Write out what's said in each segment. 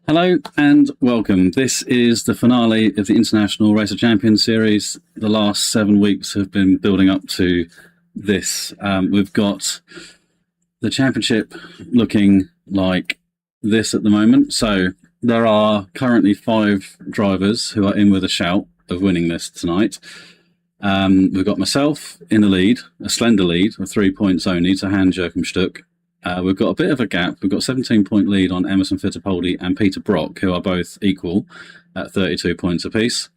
Hello and welcome. This is the finale of the International Race of Champions series. The last 7 weeks have been building up to this. We've got the championship looking like this at the moment. So there are currently 5 drivers who are in with a shout of winning this tonight. We've got myself in the lead, a slender lead of 3 points only to Hans-Joachim Stuck. We've got a bit of a gap. We've got a 17-point lead on Emmerson Fittipaldi and Peter Brock, who are both equal at 32 points apiece.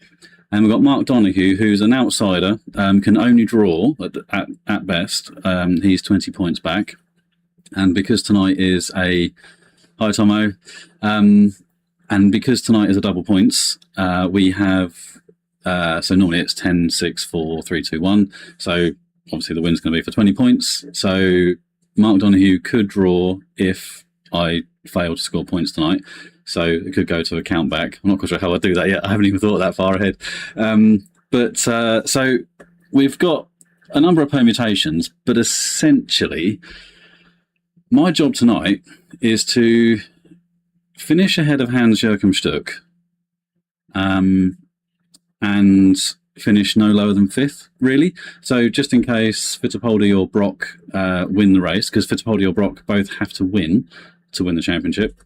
And we've got Mark Donohue, who's an outsider, can only draw at best. He's 20 points back. And because tonight is a... Hi, Tomo. And because tonight is a double points, we have... so normally it's 10, 6, 4, 3, 2, 1. So obviously the win's going to be for 20 points. So Mark Donohue could draw if I fail to score points tonight. So it could go to a count back. I'm not quite sure how I'd do that yet. I haven't even thought that far ahead. So we've got a number of permutations, but essentially my job tonight is to finish ahead of Hans-Joachim Stuck and finish no lower than 5th, really. So just in case Fittipaldi or Brock win the race, because Fittipaldi or Brock both have to win the championship.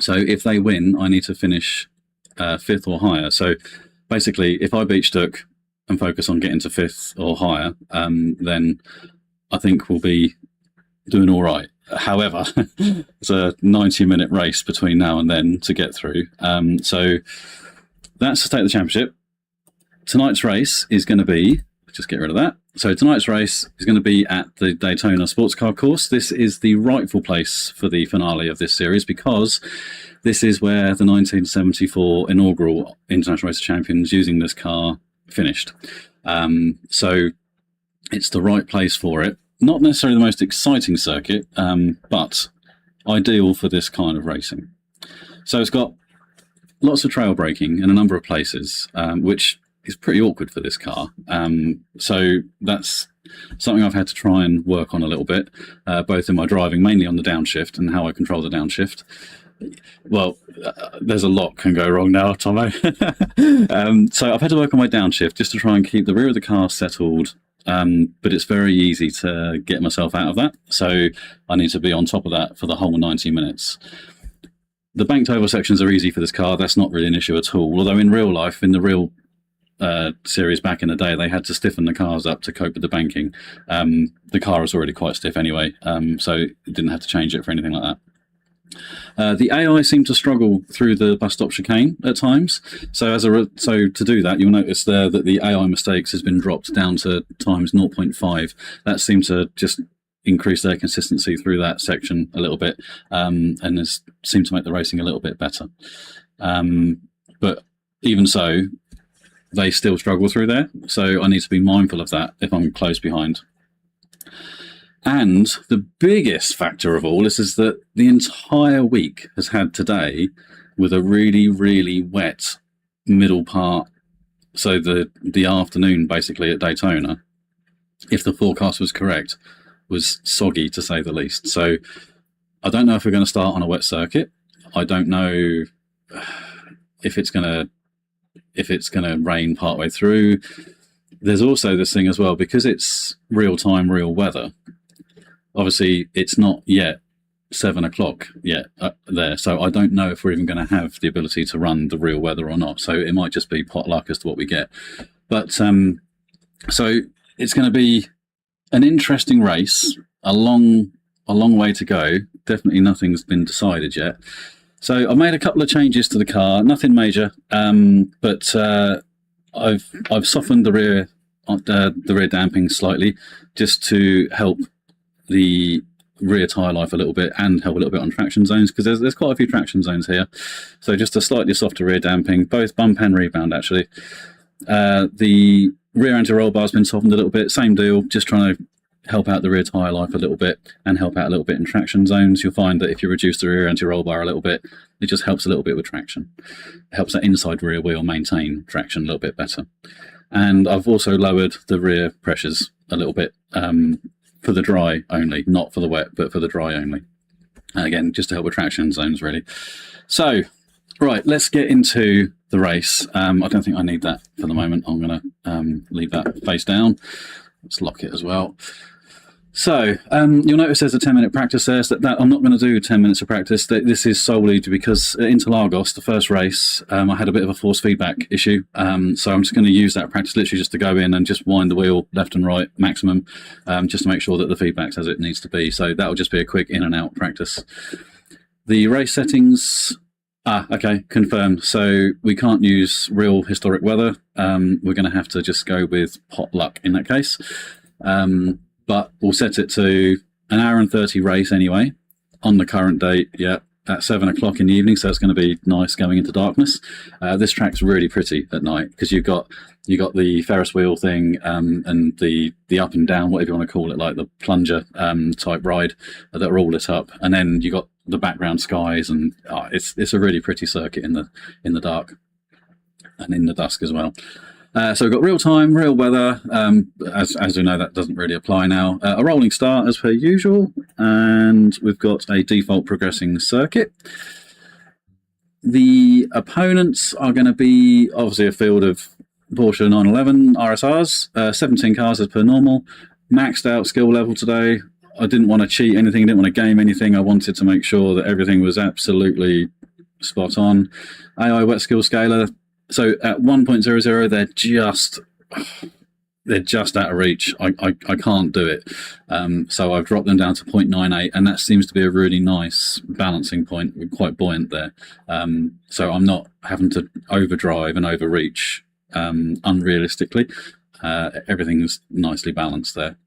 So if they win, I need to finish 5th or higher. So basically, if I beat Stuck and focus on getting to 5th or higher, then I think we'll be doing all right. However, it's a 90-minute race between now and then to get through. So that's the state of the championship. Tonight's race is going to be, just get rid of that. So tonight's race is going to be at the Daytona Sports Car Course. This is the rightful place for the finale of this series because this is where the 1974 inaugural International Race of Champions using this car finished. So it's the right place for it. Not necessarily the most exciting circuit, but ideal for this kind of racing. So it's got lots of trail braking in a number of places, which is pretty awkward for this car. So that's something I've had to try and work on a little bit, both in my driving, mainly on the downshift and how I control the downshift. Well, there's a lot can go wrong now, Tomo. So I've had to work on my downshift just to try and keep the rear of the car settled, but it's very easy to get myself out of that. So I need to be on top of that for the whole 90 minutes. The banked over sections are easy for this car. That's not really an issue at all. Although in real life, in the real series back in the day, they had to stiffen the cars up to cope with the banking. The car was already quite stiff anyway, so it didn't have to change it for anything like that. The AI seemed to struggle through the bus stop chicane at times. So so to do that, you'll notice there that the AI mistakes has been dropped down to times 0.5. That seemed to just increase their consistency through that section a little bit, and has seemed to make the racing a little bit better. But even so, they still struggle through there, so I need to be mindful of that if I'm close behind. And the biggest factor of all is that the entire week has had today with a really, really wet middle part. So the afternoon, basically, at Daytona, if the forecast was correct, was soggy to say the least. So I don't know if we're going to start on a wet circuit. I don't know if it's going to rain partway through. There's also this thing as well, because it's real time, real weather. Obviously, it's not yet 7 o'clock yet there, so I don't know if we're even going to have the ability to run the real weather or not. So it might just be pot luck as to what we get. But so it's going to be an interesting race, a long way to go. Definitely nothing's been decided yet. So I've made a couple of changes to the car, nothing major, but I've softened the rear damping slightly, just to help the rear tyre life a little bit and help a little bit on traction zones, because there's quite a few traction zones here. So just a slightly softer rear damping, both bump and rebound actually. The rear anti-roll bar has been softened a little bit, same deal, just trying to help out the rear tyre life a little bit and help out a little bit in traction zones. You'll find that if you reduce the rear anti-roll bar a little bit, it just helps a little bit with traction. It helps that inside rear wheel maintain traction a little bit better. And I've also lowered the rear pressures a little bit for the dry only, not for the wet, but for the dry only. And again, just to help with traction zones, really. So Right, let's get into the race. I don't think I need that for the moment. I'm going to leave that face down. Let's lock it as well. So you'll notice there's a 10-minute practice there. So that I'm not going to do 10 minutes of practice. This is solely because at Interlagos, the first race, I had a bit of a force feedback issue. So I'm just going to use that practice literally just to go in and just wind the wheel left and right maximum, just to make sure that the feedback's as it needs to be. So that'll just be a quick in and out practice. The race settings... okay, confirmed. So we can't use real historic weather. We're going to have to just go with pot luck in that case. But we'll set it to an hour and 30 race anyway, on the current date, yeah, at 7 o'clock in the evening, so it's going to be nice going into darkness. This track's really pretty at night, because you've got the Ferris wheel thing, and the up and down, whatever you want to call it, like the plunger type ride that are all lit up, and then you got the background skies, and it's a really pretty circuit in the dark and in the dusk as well. So we've got real time, real weather. As we know, that doesn't really apply now. A rolling start as per usual, and we've got a default progressing circuit. The opponents are going to be obviously a field of Porsche 911 RSRs, 17 cars as per normal. Maxed out skill level today. I didn't want to cheat anything, didn't want to game anything. I wanted to make sure that everything was absolutely spot on. AI wet skill scaler. So at 1.00, they're just out of reach. I can't do it. So I've dropped them down to 0.98, and that seems to be a really nice balancing point. We're quite buoyant there. So I'm not having to overdrive and overreach unrealistically. Everything's nicely balanced there.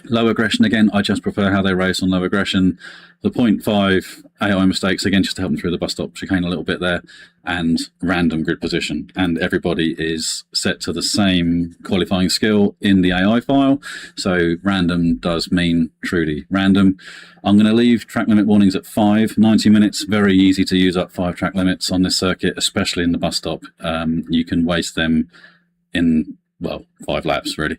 Low aggression, again, I just prefer how they race on low aggression. The 0.5 AI mistakes, again, just to help them through the bus stop chicane a little bit there, and random grid position. And everybody is set to the same qualifying skill in the AI file. So random does mean truly random. I'm going to leave track limit warnings at 5, 90 minutes. Very easy to use up 5 track limits on this circuit, especially in the bus stop. You can waste them in, well, 5 laps, really.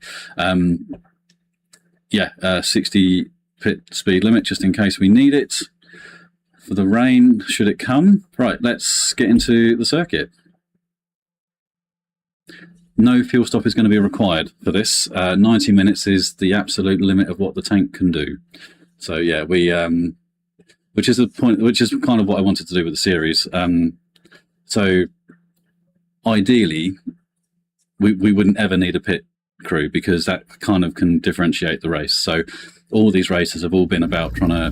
60 pit speed limit, just in case we need it for the rain, should it come. Right, let's get into the circuit. No fuel stop is going to be required for this. 90 minutes is the absolute limit of what the tank can do. So yeah, we which is kind of what I wanted to do with the series. So ideally, we wouldn't ever need a pit crew, because that kind of can differentiate the race. So all these races have all been about trying to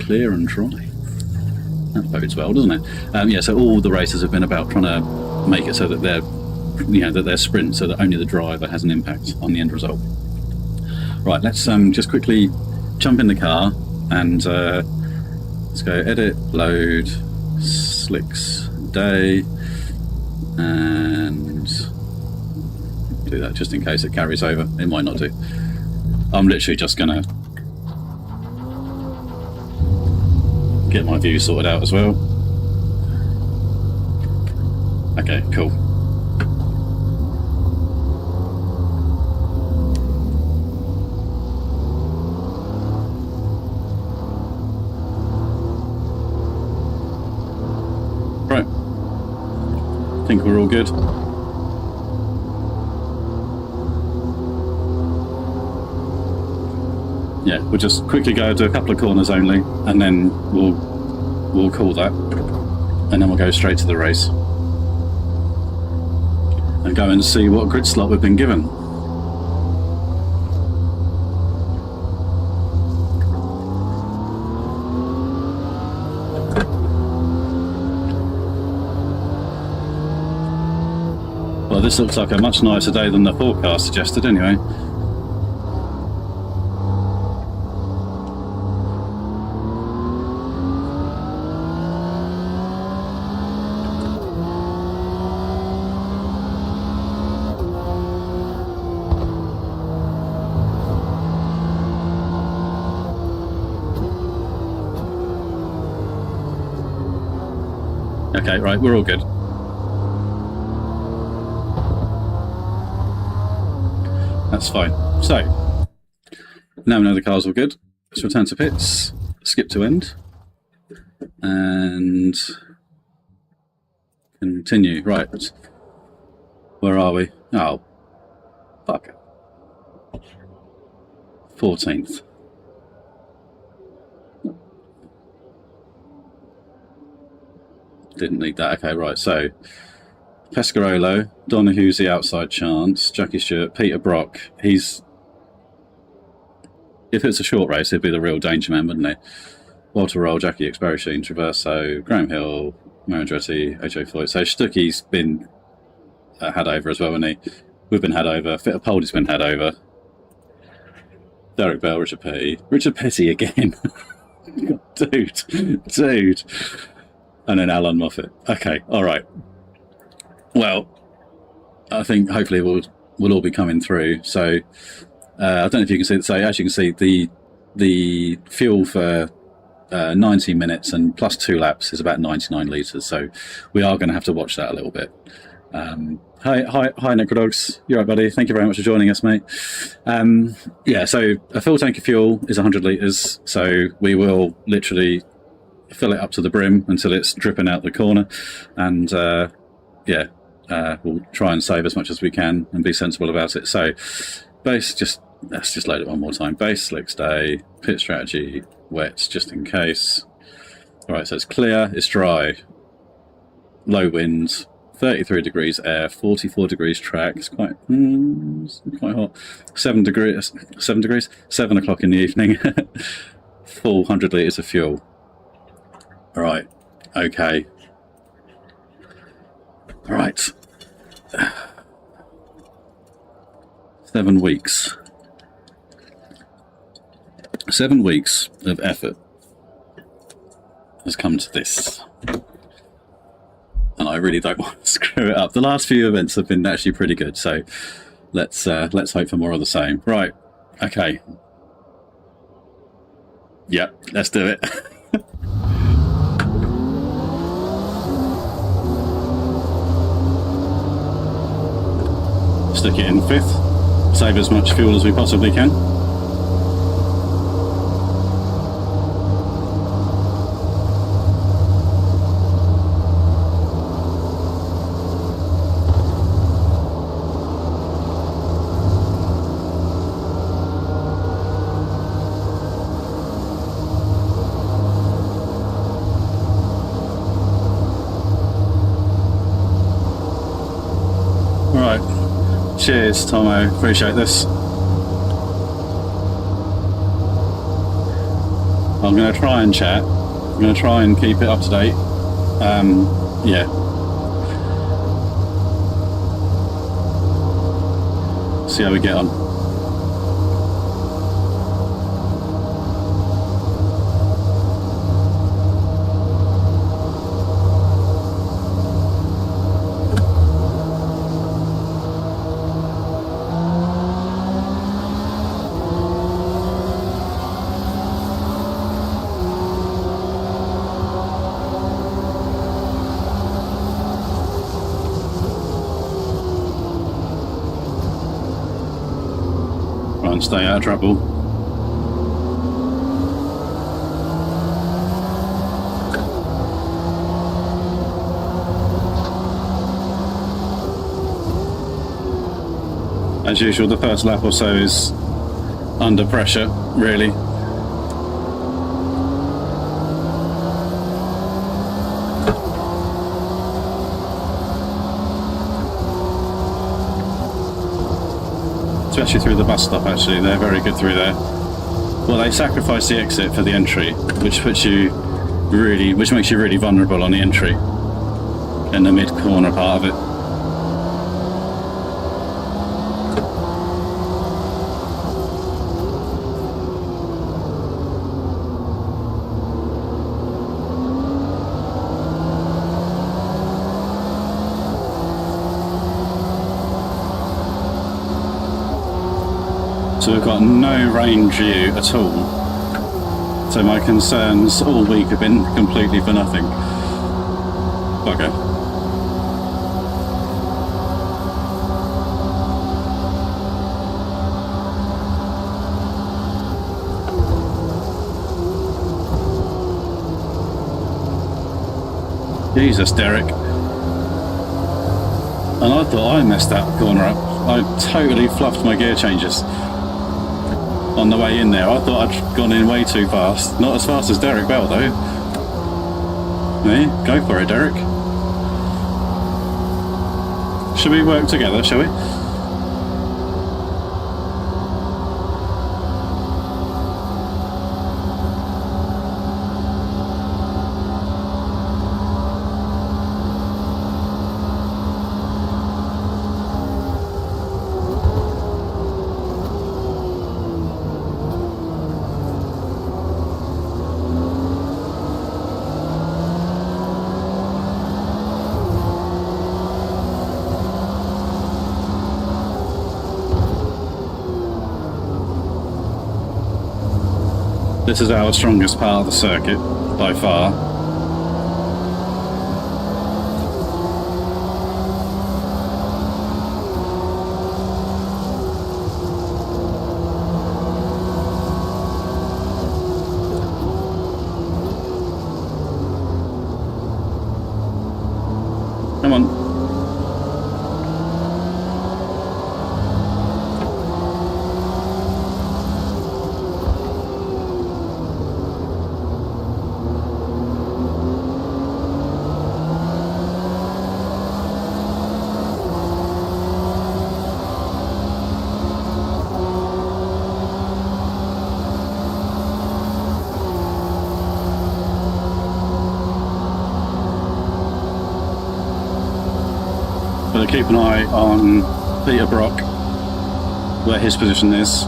clear and try. That bodes well, doesn't it? So all the races have been about trying to make it so that they're sprint, so that only the driver has an impact on the end result. Right, let's just quickly jump in the car and let's go edit, load, slicks, day, and do that just in case it carries over. It might not do. I'm literally just gonna get my view sorted out as well. Okay, cool. Right, I think we're all good. Yeah, we'll just quickly go do a couple of corners only, and then we'll call that, and then we'll go straight to the race and go and see what grid slot we've been given. Well, this looks like a much nicer day than the forecast suggested anyway. Okay, right, we're all good. That's fine. So, now we know the car's all good. Let's return to pits, skip to end. And continue. Right. Where are we? Oh, fuck. 14th. Didn't need that. Okay, right. So Pescarolo, Donohue's the outside chance. Jackie Stewart, Peter Brock. He's, if it's a short race, he'd be the real danger man, wouldn't he? Walter Roll, Jackie Exparishine, Traverso, Graham Hill, Marandretti, H.O. Floyd. So Stucky's been had over as well, hasn't he? We've been had over. Fittipaldi's been had over. Derek Bell, Richard Petty. Richard Petty again. Dude. And then Alan Moffat. Okay, all right. Well, I think hopefully we'll all be coming through. So I don't know if you can see. So as you can see, the fuel for 90 minutes and plus 2 laps is about 99 litres. So we are going to have to watch that a little bit. Hi, Necrodogs. You're right, buddy. Thank you very much for joining us, mate. Yeah, so a full tank of fuel is 100 litres. So we will literally fill it up to the brim until it's dripping out the corner. And we'll try and save as much as we can and be sensible about it. So let's just load it one more time. Base, slick stay, pit strategy, wet, just in case. All right, so it's clear, it's dry, low wind, 33 degrees air, 44 degrees track. It's quite hot. 7 degrees, 7 o'clock in the evening. Full 100 litres of fuel. All right, okay. All right. 7 weeks. 7 weeks of effort has come to this. And I really don't want to screw it up. The last few events have been actually pretty good, so let's hope for more of the same. Right, okay. Yep, let's do it. Stick it in 5th. Save as much fuel as we possibly can. Cheers, Tomo. Appreciate this. I'm going to try and chat. I'm going to try and keep it up to date. Yeah. See how we get on. Stay out of trouble. As usual, the first lap or so is under pressure, really. Especially through the bus stop, actually. They're very good through there. Well, they sacrifice the exit for the entry, which makes you really vulnerable on the entry in the mid-corner part of it. So we've got no range view at all. So my concerns all week have been completely for nothing. Okay. Jesus, Derek. And I thought I messed that corner up. I totally fluffed my gear changes on the way in there. I thought I'd gone in way too fast. Not as fast as Derek Bell, though. Hey, go for it, Derek. Should we work together, shall we? This is our strongest part of the circuit, by far. Come on. But keep an eye on Peter Brock, where his position is.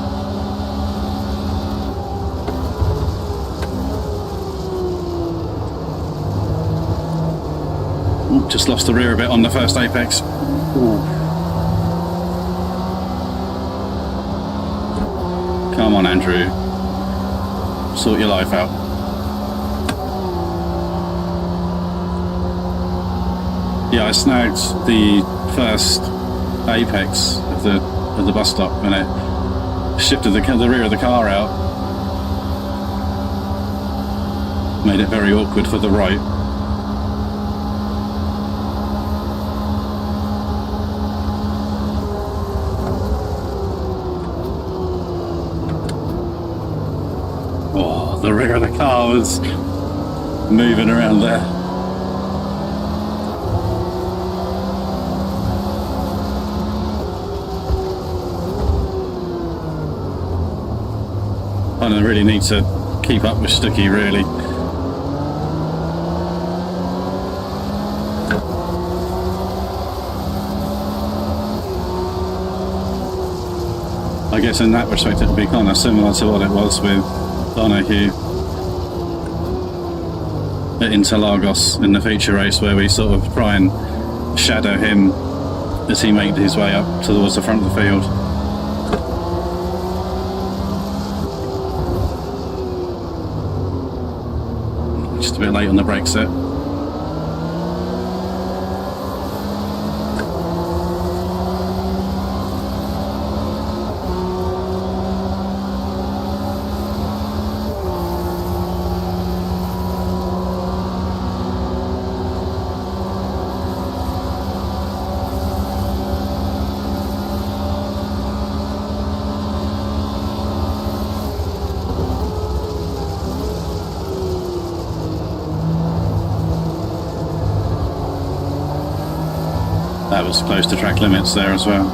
Ooh, just lost the rear a bit on the first apex. Ooh. Come on, Andrew. Sort your life out. Yeah, I snagged the first apex of the bus stop and it shifted the rear of the car out. Made it very awkward for the right. Oh, the rear of the car was moving around there. I really need to keep up with Stucky, really. I guess in that respect it'll be kind of similar to what it was with Donohue at Interlagos in the feature race, where we sort of try and shadow him as he made his way up towards the front of the field. Just a bit late on the brake set. That was close to track limits there as well.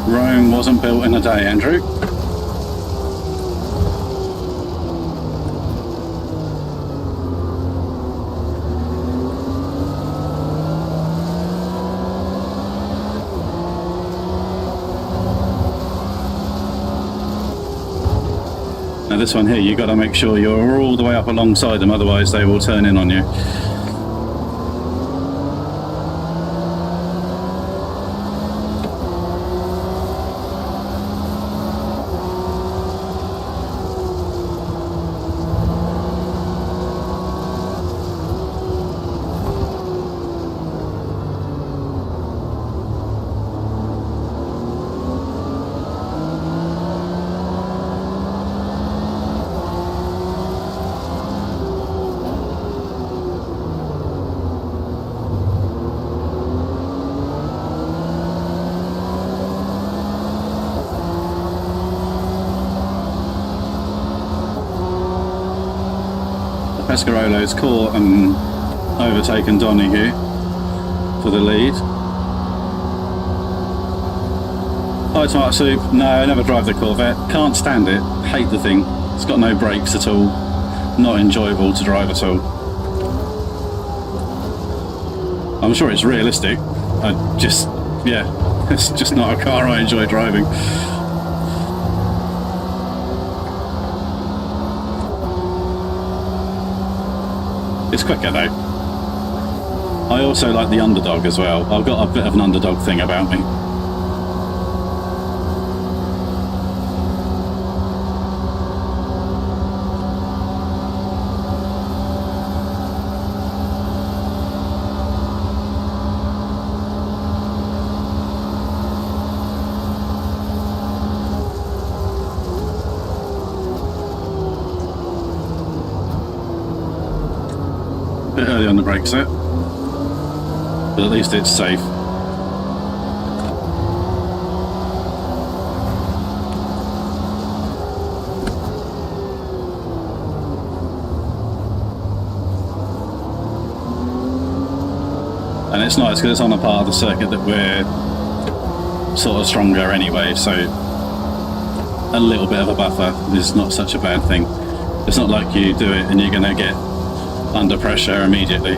Rome wasn't built in a day, Andrew. Now this one here, you've got to make sure you're all the way up alongside them, otherwise they will turn in on you. Pescarolo's caught and overtaken Donohue for the lead. Hi Smart Soup. No, I never drive the Corvette. Can't stand it. Hate the thing. It's got no brakes at all. Not enjoyable to drive at all. I'm sure it's realistic. It's just not a car I enjoy driving. It's quicker though. I also like the underdog as well. I've got a bit of an underdog thing about me. Bit early on the brake set, but at least it's safe. And it's nice because it's on a part of the circuit that we're sort of stronger anyway, so a little bit of a buffer is not such a bad thing. It's not like you do it and you're going to get under pressure immediately.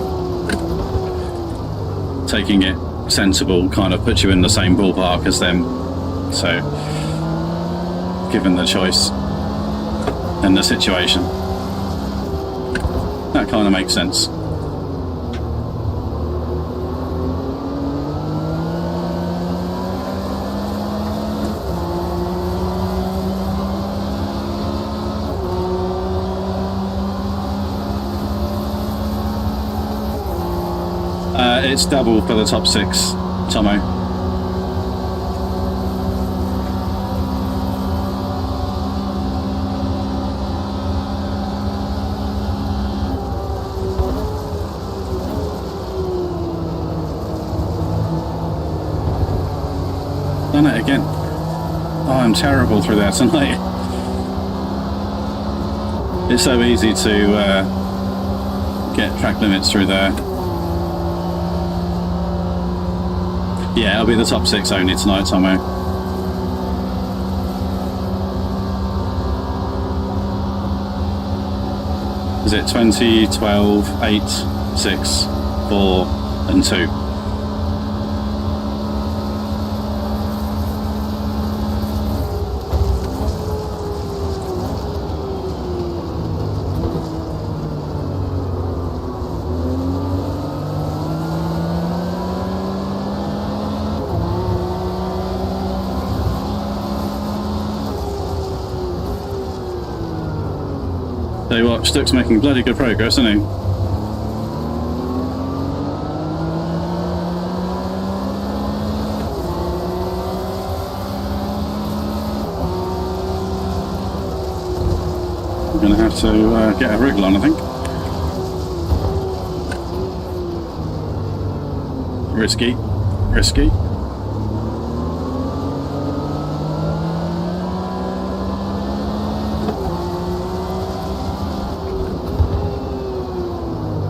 Taking it sensible kind of puts you in the same ballpark as them, so given the choice and the situation, that kind of makes sense. It's double for the top 6, Tomo. Done it again. Oh, I'm terrible through there tonight. It's so easy to get track limits through there. Yeah, it'll be the top 6 only tonight, Tomo. Is it 20, 12, 8, 6, 4 and 2? Tell you what, Stuck's making bloody good progress, isn't he? I'm going to have to get a wriggle on, I think. Risky, risky.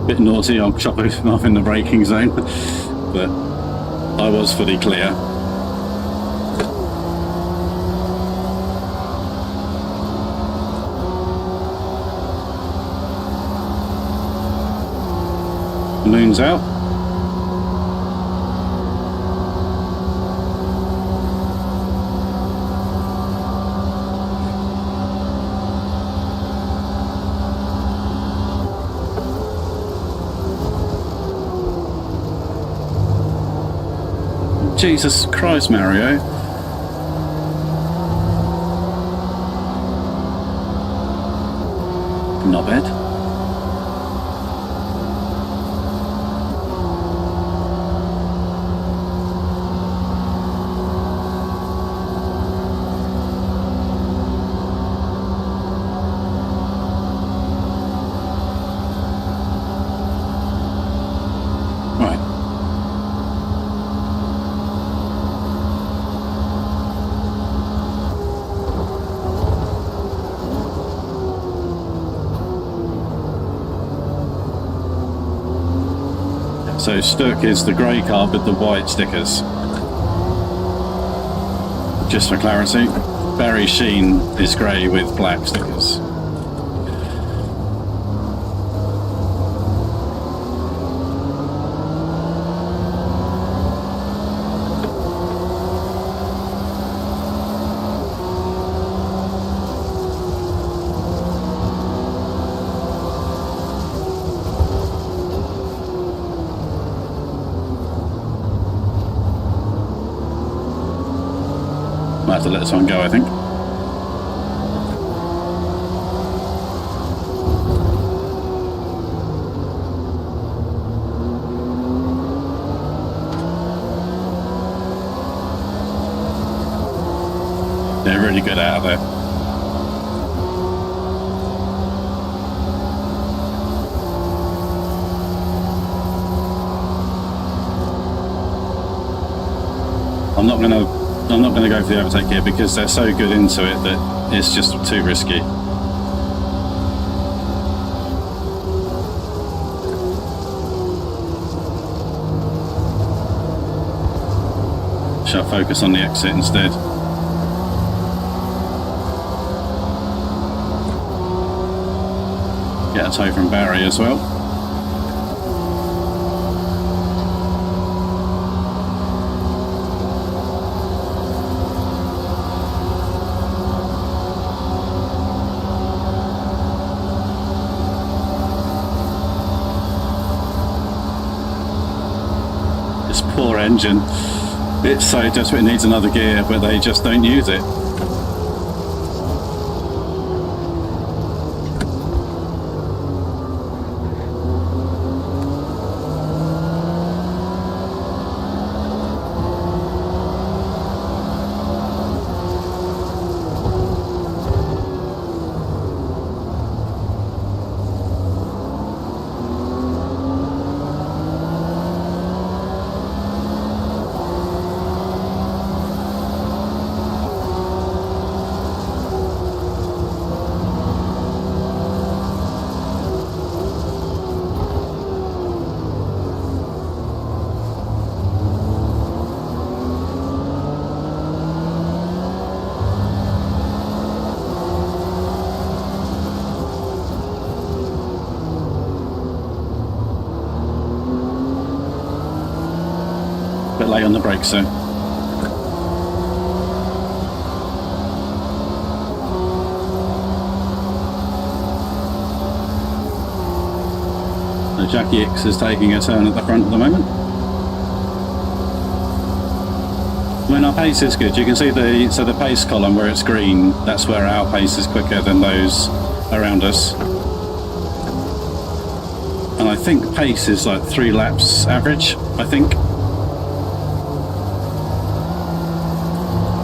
Bit naughty, I'll chop it off in the braking zone, but I was fully clear. Moon's out. Jesus Christ, Mario. Not bad. So Stuck is the grey car with the white stickers. Just for clarity, Barry Sheen is grey with black stickers. Might have to let this one go, I think. They're really good out of there. I'm not going to go for the overtake here because they're so good into it that it's just too risky. Shall I focus on the exit instead? Get a tow from Barry as well. This poor engine, it's so desperate it needs another gear, but they just don't use it. Bit late on the brakes, so Jackie X is taking a turn at the front at the moment. When our pace is good, you can see the pace column where it's green, that's where our pace is quicker than those around us. And I think pace is like 3 laps average, I think.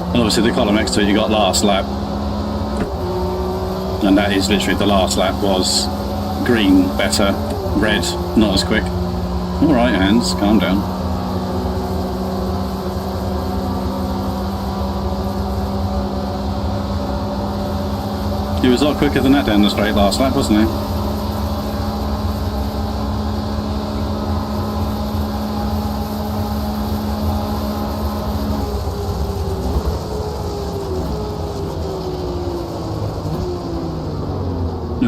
And obviously the column next to it, you got last lap. And that is literally the last lap was green better, red not as quick. Alright Hans, calm down. He was a lot quicker than that down the straight last lap, wasn't he?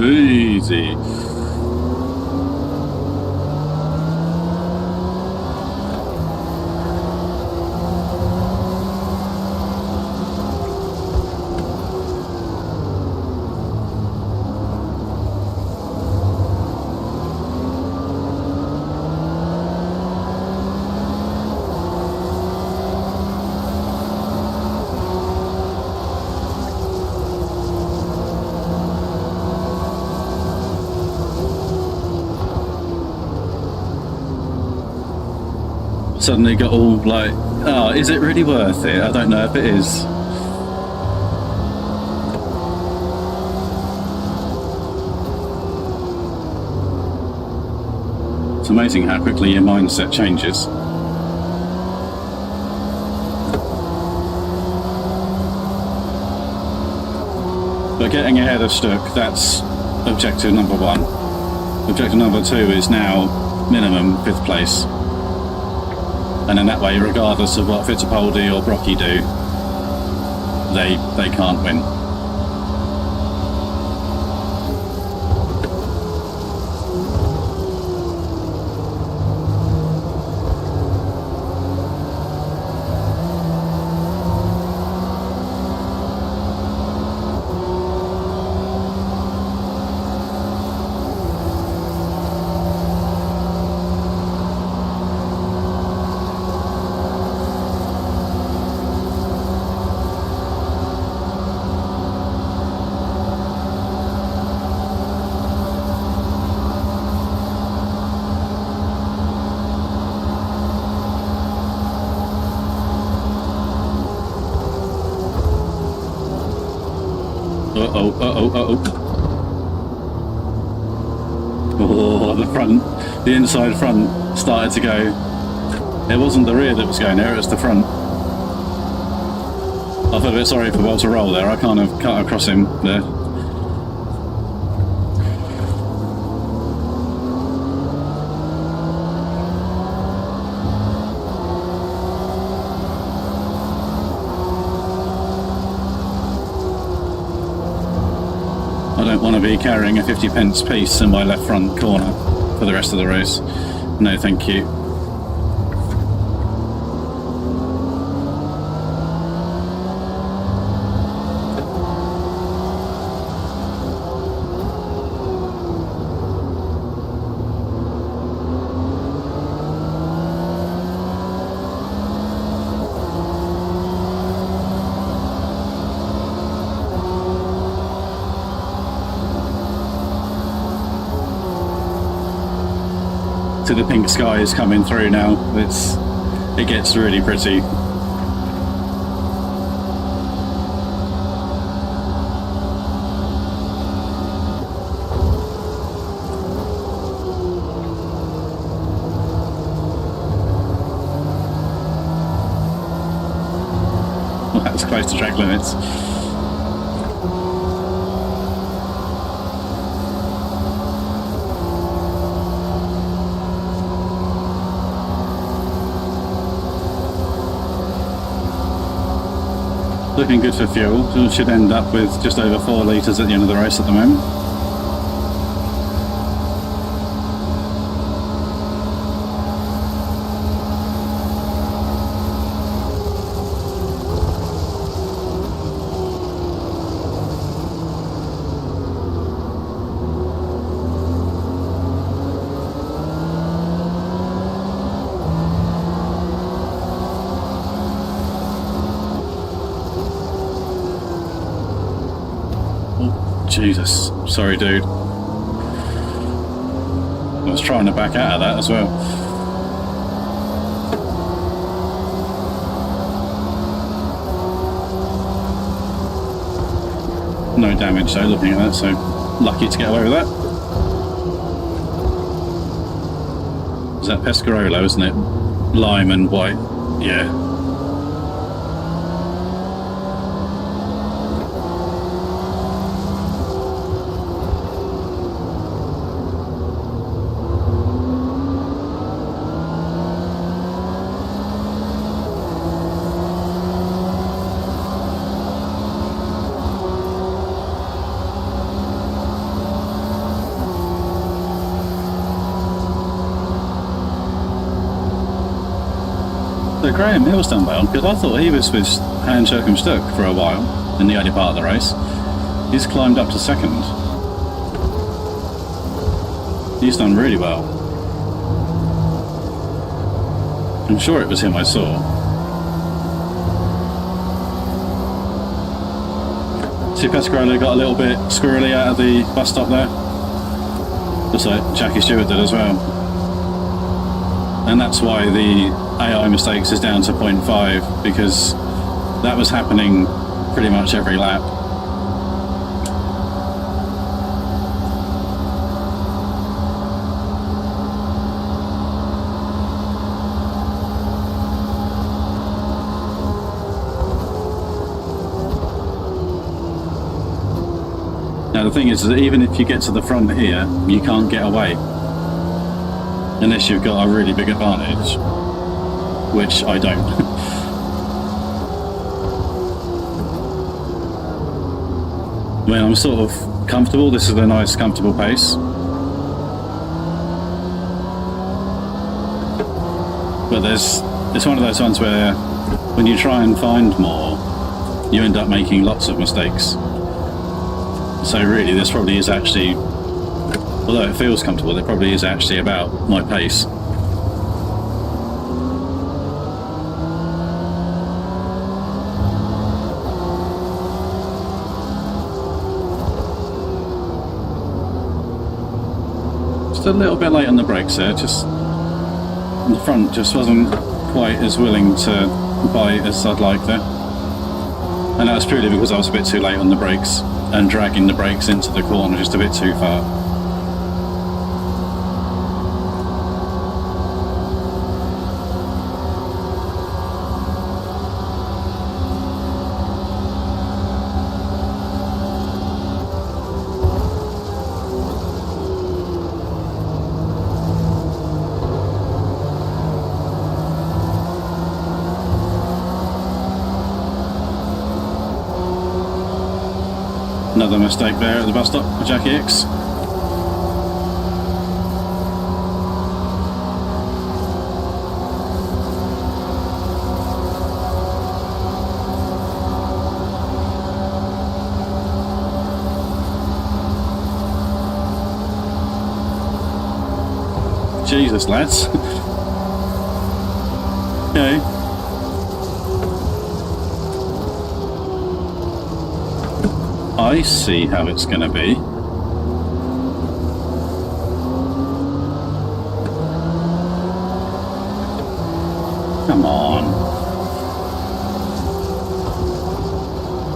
Easy. Suddenly got all like, oh, is it really worth it? I don't know if it is. It's amazing how quickly your mindset changes. But getting ahead of Stuck, that's objective number 1. Objective number 2 is now minimum 5th place. And then that way, regardless of what Fittipaldi or Brocky do, they can't win. Oh, the inside front started to go. It wasn't the rear that was going there, it was the front. I feel a bit sorry for Walter Roll there, I kind of cut across him there. I don't want to be carrying a 50p piece in my left front corner for the rest of the race. No, thank you. To the pink sky is coming through now. It gets really pretty. Well, that's close to track limits. Looking good for fuel, so we should end up with just over 4 litres at the end of the race at the moment. Jesus, sorry dude. I was trying to back out of that as well. No damage though, looking at that, so lucky to get away with that. Is that Pescarolo, isn't it? Lime and white, yeah. So Graham Hill's done well, because I thought he was with Hans-Joachim Stuck for a while in the early part of the race. He's climbed up to second. He's done really well. I'm sure it was him I saw. See, Pescarolo got a little bit squirrely out of the bus stop there. Just like Jackie Stewart did as well. And that's why the AI mistakes is down to 0.5, because that was happening pretty much every lap. Now the thing is that even if you get to the front here, you can't get away unless you've got a really big advantage. which I don't. When I'm sort of comfortable, this is a nice comfortable pace. But it's one of those ones where when you try and find more, you end up making lots of mistakes. So really, this probably is actually, although it feels comfortable, it probably is actually about my pace. Just a little bit late on the brakes there, just the front just wasn't quite as willing to bite as I'd like there. And that was purely because I was a bit too late on the brakes and dragging the brakes into the corner just a bit too far. Another mistake there at the bus stop for Jackie X. Jesus, lads. Okay. I see how it's going to be. Come on.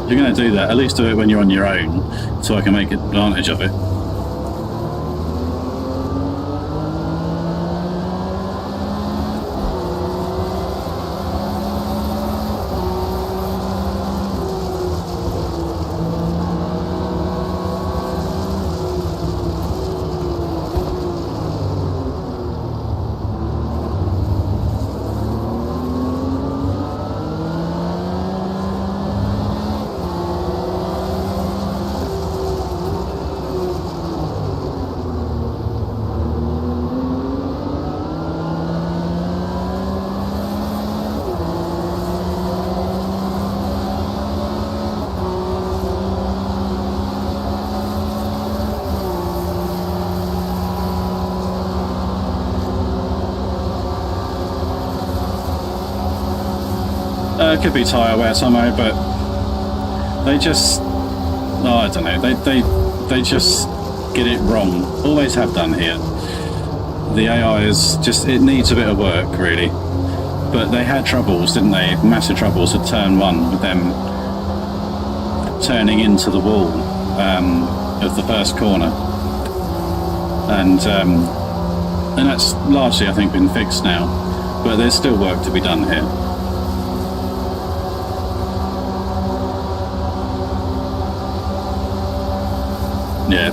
If you're going to do that, at least do it when you're on your own, so I can make advantage of it. Could be tyre wear somewhere, but they just, oh, I don't know, they just get it wrong. Always have done here. The AI is just, it needs a bit of work really, but they had troubles, didn't they? Massive troubles at turn one with them turning into the wall of the first corner, and that's largely, I think, been fixed now, but there's still work to be done here. Yeah,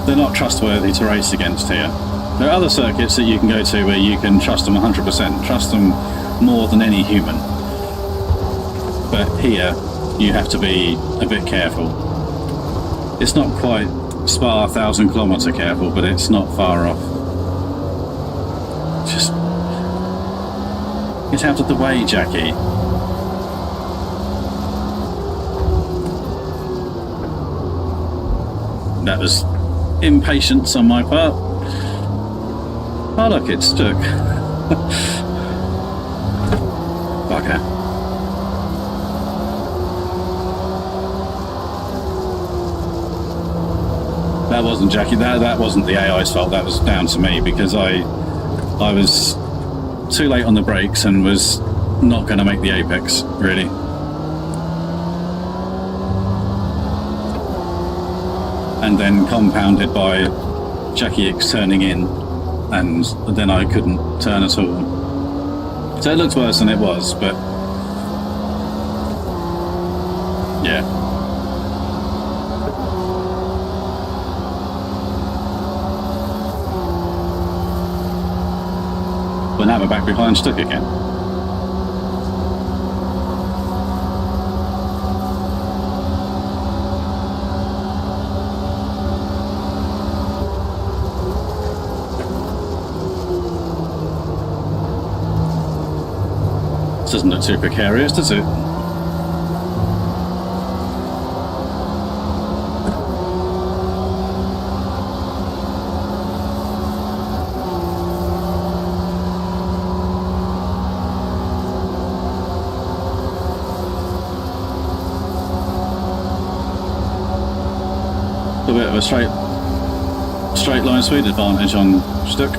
they're not trustworthy to race against here. There are other circuits that you can go to where you can trust them 100%, trust them more than any human. But here, you have to be a bit careful. It's not quite Spa 1,000 kilometre careful, but it's not far off. Just get out of the way, Jackie. That was impatience on my part. Oh look, it's Stuck. Bugger. That wasn't Jackie, that wasn't the AI's fault, that was down to me, because I was too late on the brakes and was not going to make the apex, really. And then compounded by Jackie X turning in, and then I couldn't turn at all. So it looked worse than it was, but yeah. But now we're back behind Stuck again. Doesn't look too precarious, does it? A bit of a straight line speed advantage on Stuck.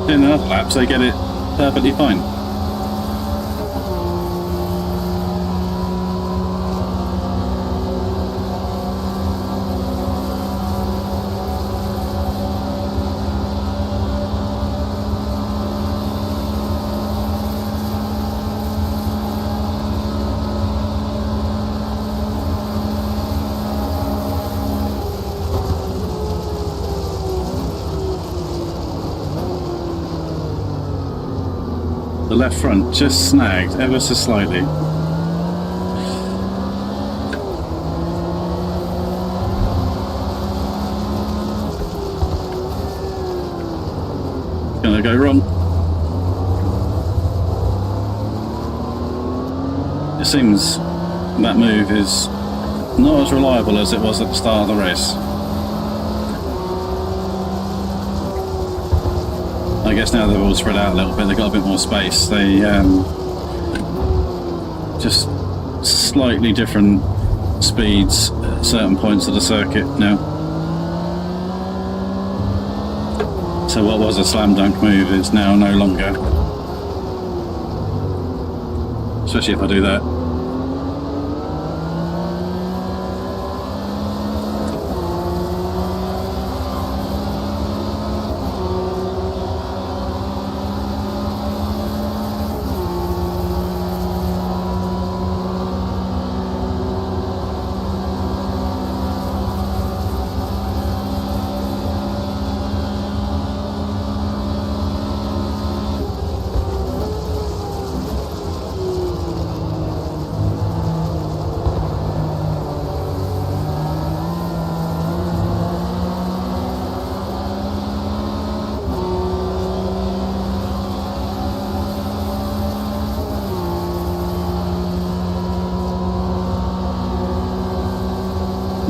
In other laps, they get it perfectly fine. The left front just snagged ever so slightly. Gonna go wrong. It seems that move is not as reliable as it was at the start of the race. I guess now they've all spread out a little bit, they've got a bit more space. They just slightly different speeds at certain points of the circuit now. So what was a slam dunk move is now no longer. Especially if I do that.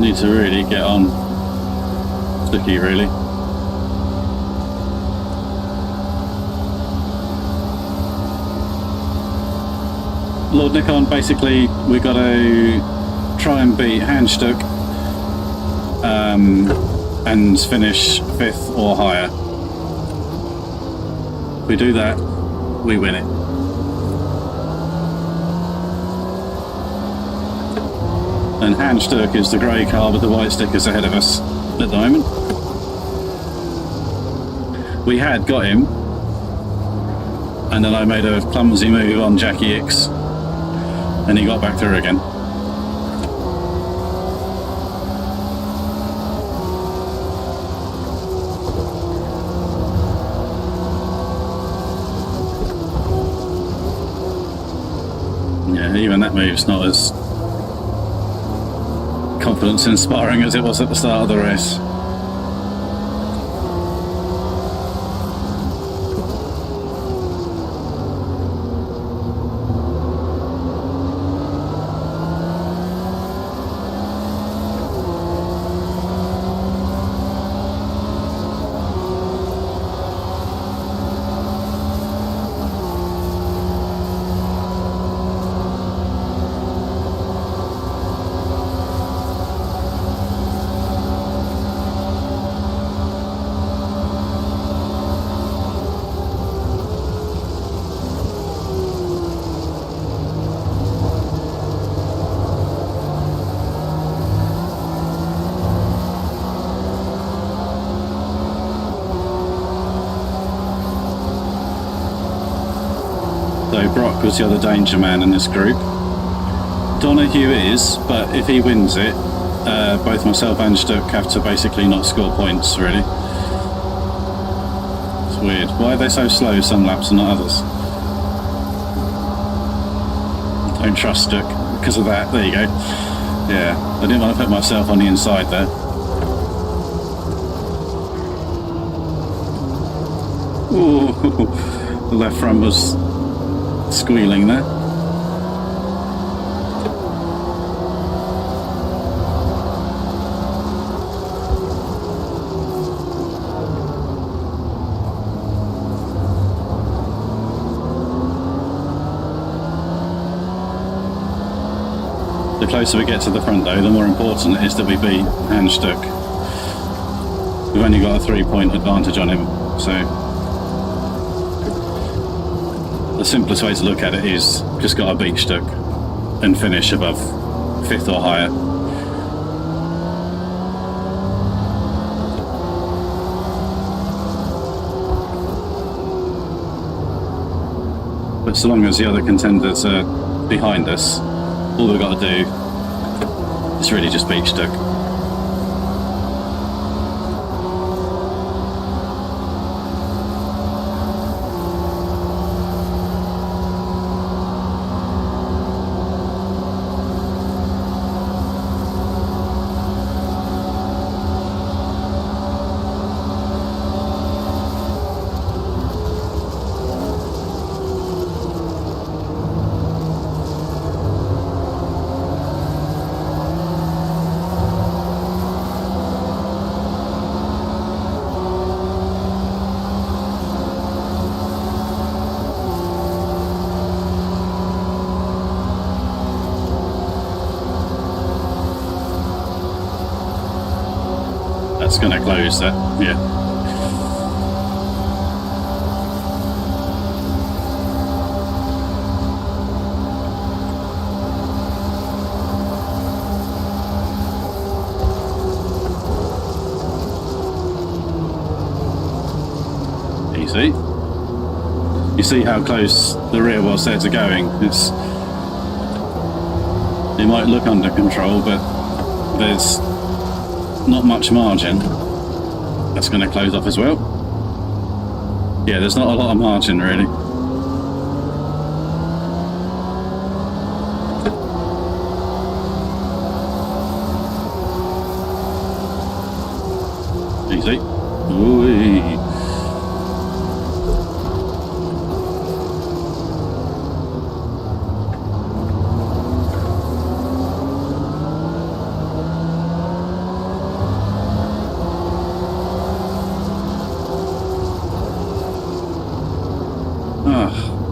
Need to really get on Sticky, really. Lord Nikon, basically we've got to try and beat Hans-Joachim Stuck and finish 5th or higher. If we do that, we win it. And Hans-Joachim Stuck is the grey car with the white stickers ahead of us at the moment. We had got him, and then I made a clumsy move on Jackie X, and he got back through again. even that move's not as confidence inspiring as it was at the start of the race. So Brock was the other danger man in this group. Donohue is, but if he wins it, both myself and Stuck have to basically not score points, really. It's weird. Why are they so slow some laps and not others? Don't trust Stuck because of that. There you go. Yeah, I didn't want to put myself on the inside there. Ooh, the left front was squealing there. The closer we get to the front though, the more important it is that we beat Hans Stuck. We've only got a 3-point advantage on him, so the simplest way to look at it is just got to beat Stuck and finish above 5th or higher. But so long as the other contenders are behind us, all we've got to do is really just beat Stuck. That's going to close that, yeah. Easy. You see how close the rear wheel sets are going. It might look under control, but there's not much margin. That's going to close off as well. Yeah, there's not a lot of margin really. Easy. Ooh-wee.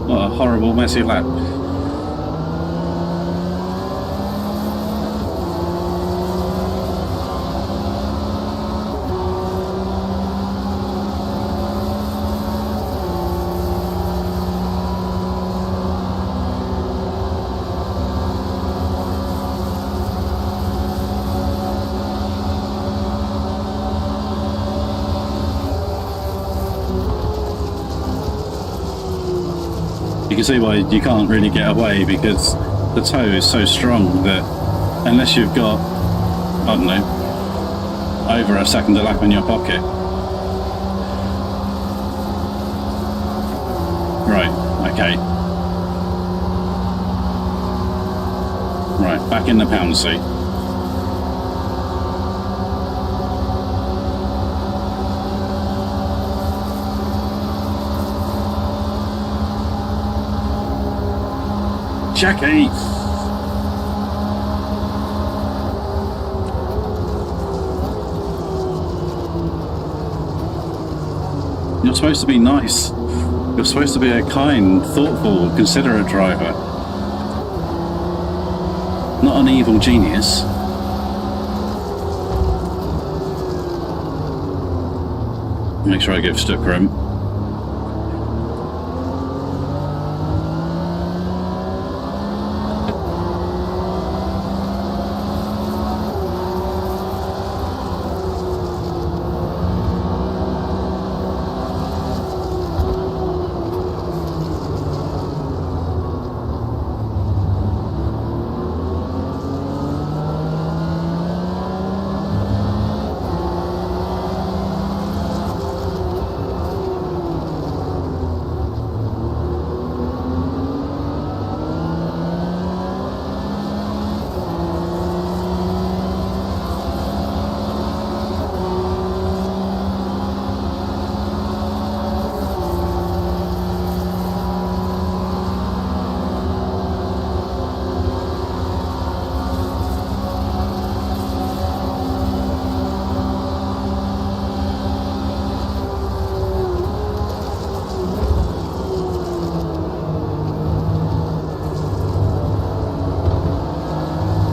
What a horrible, messy lap. You can see why you can't really get away, because the toe is so strong that unless you've got, I don't know, over a second a lap in your pocket. Right, okay. back in the pound seat. Jackie! You're supposed to be nice. You're supposed to be a kind, thoughtful, considerate driver. Not an evil genius. Make sure I give Stuck room.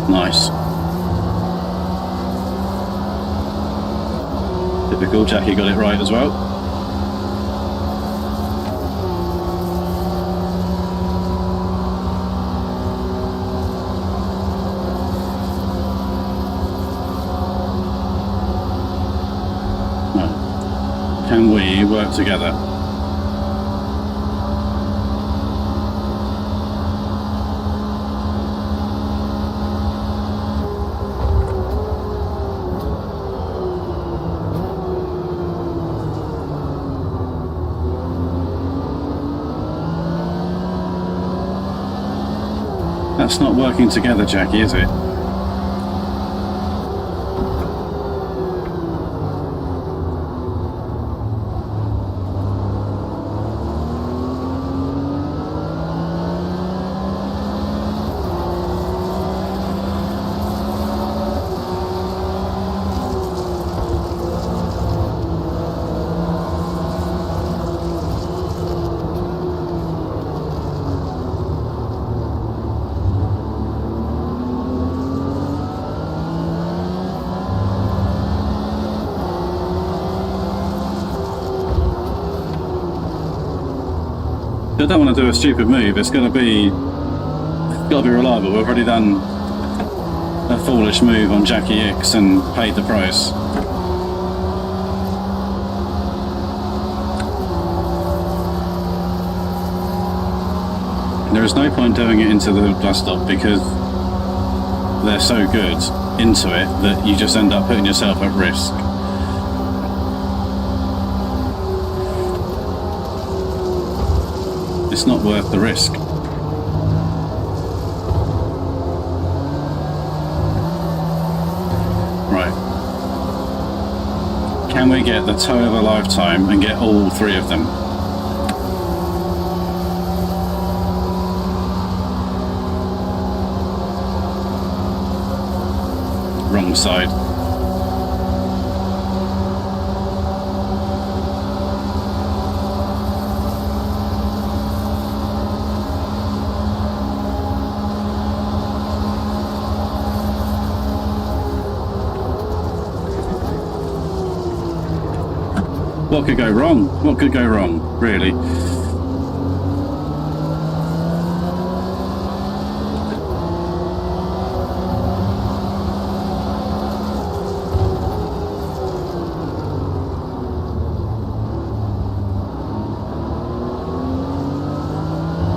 Nice. Typical, Jackie got it right as well. No. Can we work together? That's not working together, Jackie, is it? I don't want to do a stupid move. It's got to be reliable. We've already done a foolish move on Jackie X and paid the price. There is no point doing it into the bus stop because they're so good into it that you just end up putting yourself at risk. It's not worth the risk. Right. Can we get the tow of a lifetime and get all three of them? Wrong side. What could go wrong? What could go wrong, really?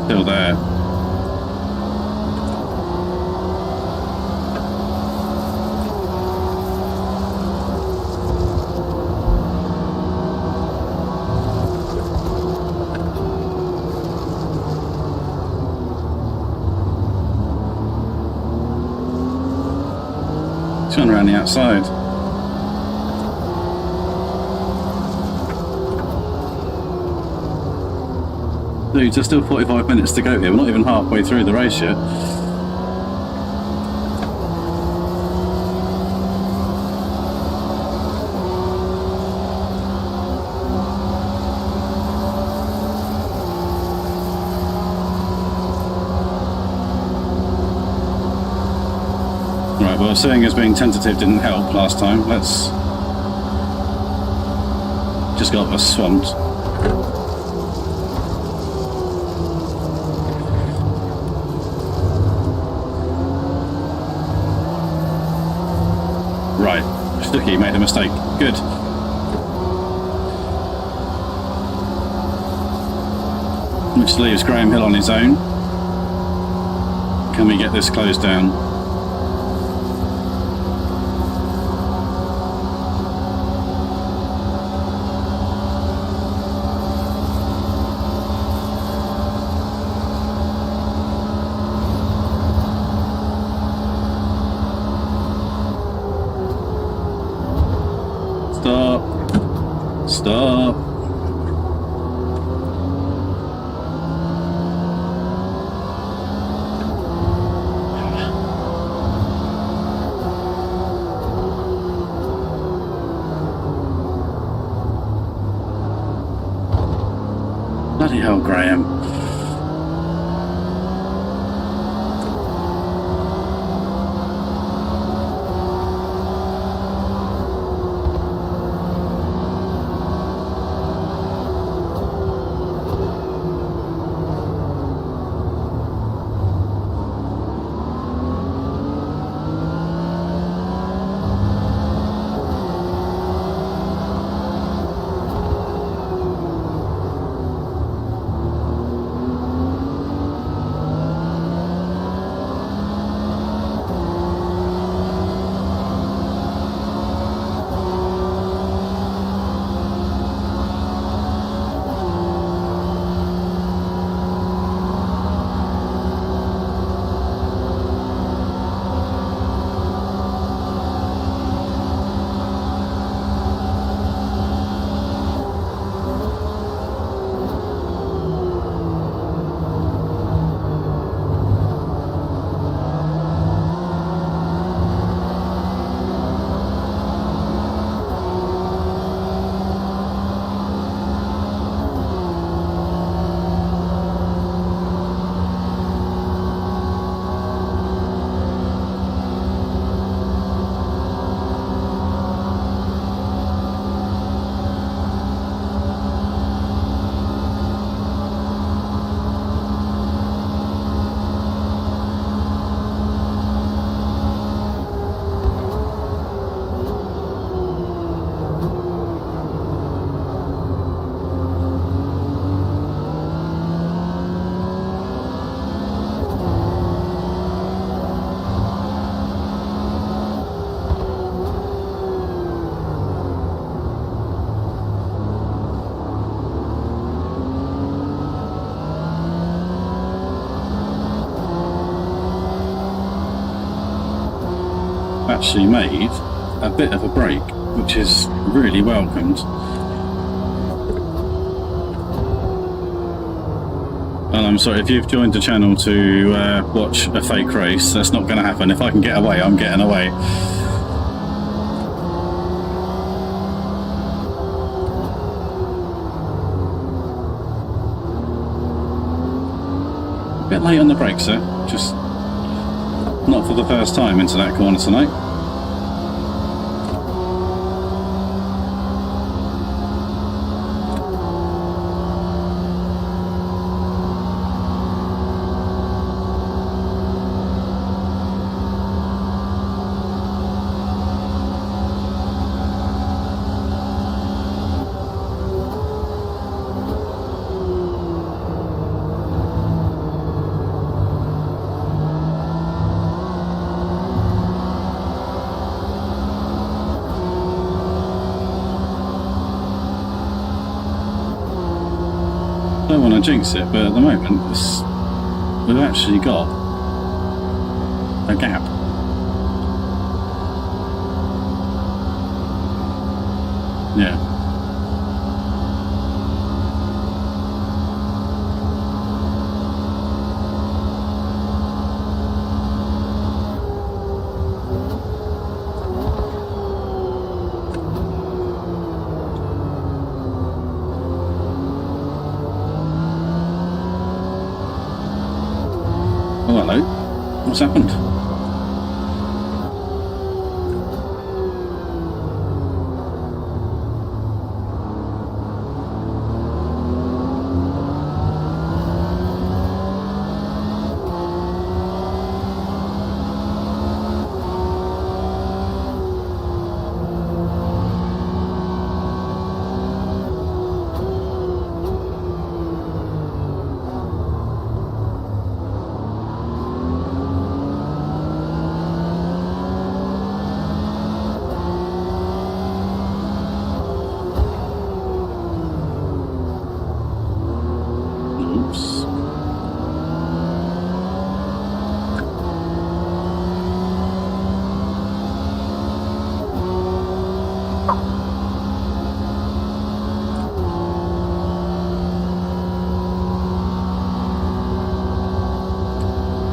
Still there. gone around the outside. Dude, there's still 45 minutes to go here. We're not even halfway through the race yet. Right, well, seeing as being tentative didn't help last time, let's just got us swamped. Right, Stucky made a mistake. Good. Which leaves Graham Hill on his own. Can we get this closed down? Stop. Bloody hell, Graham. Actually made a bit of a break, which is really welcomed. And I'm sorry, if you've joined the channel to watch a fake race, that's not going to happen. If I can get away, I'm getting away. A bit late on the brakes, sir. Just not for the first time into that corner tonight. I don't want to jinx it, but at the moment we've actually got a gap. Yeah. Oh, hello. What's happened?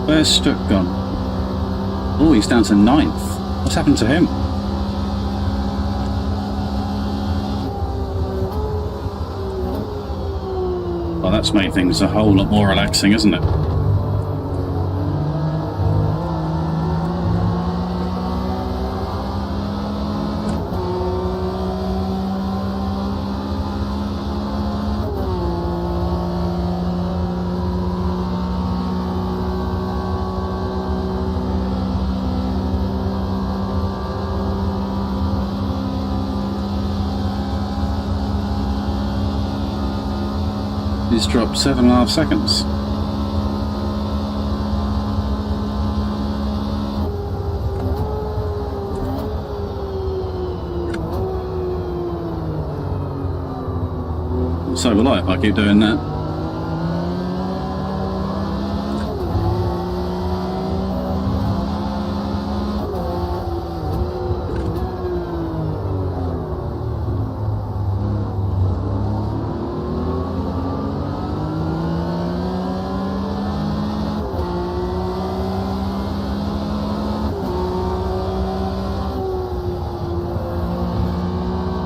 Where's Stuck gone? Oh, he's down to 9th. What's happened to him? Well, that's made things a whole lot more relaxing, isn't it? He's dropped 7.5 seconds. So will I if I keep doing that.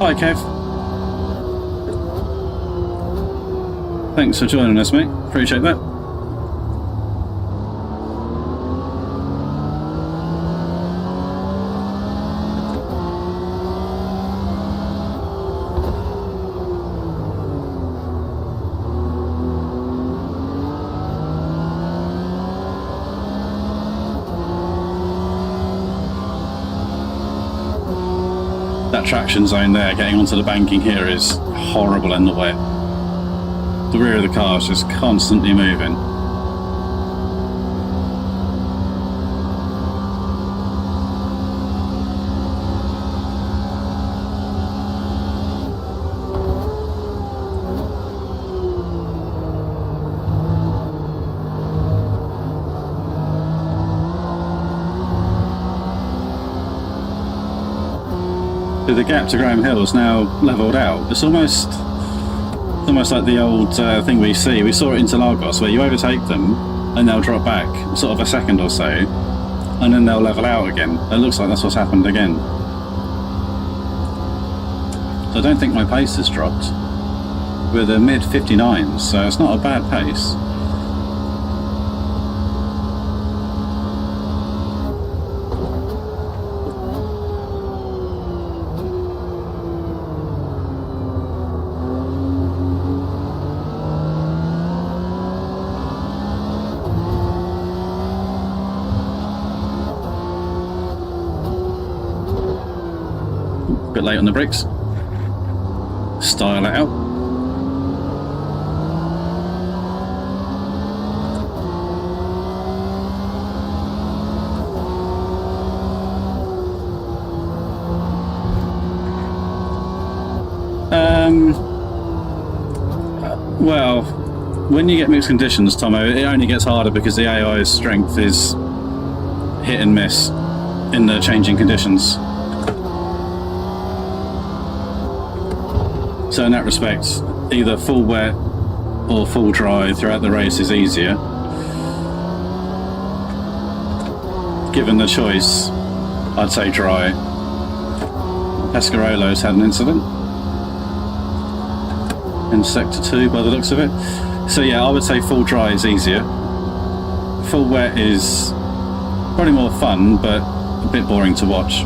Hi, Kev. Thanks for joining us, mate. Appreciate that. That traction zone there, getting onto the banking here, is horrible in the wet. The rear of the car is just constantly moving. The gap to Graham Hill is now levelled out. It's almost like the old thing we see. We saw it in Lagos, where you overtake them and they'll drop back sort of a second or so, and then they'll level out again. It looks like that's what's happened again. So I don't think my pace has dropped. We're the mid 59s, so it's not a bad pace. Bit late on the brakes. Style it out. Well, when you get mixed conditions, Tomo, it only gets harder because the AI's strength is hit and miss in the changing conditions. So in that respect, either full wet or full dry throughout the race is easier. Given the choice, I'd say dry. Pescarolo's had an incident in sector 2 by the looks of it. So yeah, I would say full dry is easier. Full wet is probably more fun, but a bit boring to watch.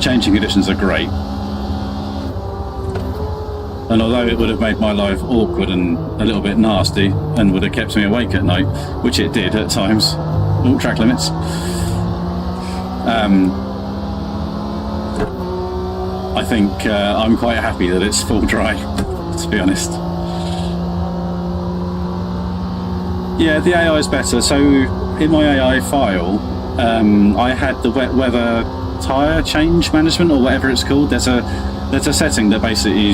Changing conditions are great. And although it would have made my life awkward and a little bit nasty and would have kept me awake at night, which it did at times, all track limits, I think I'm quite happy that it's full dry, to be honest. Yeah, the AI is better. So in my AI file, I had the wet weather tyre change management, or whatever it's called. There's a setting that basically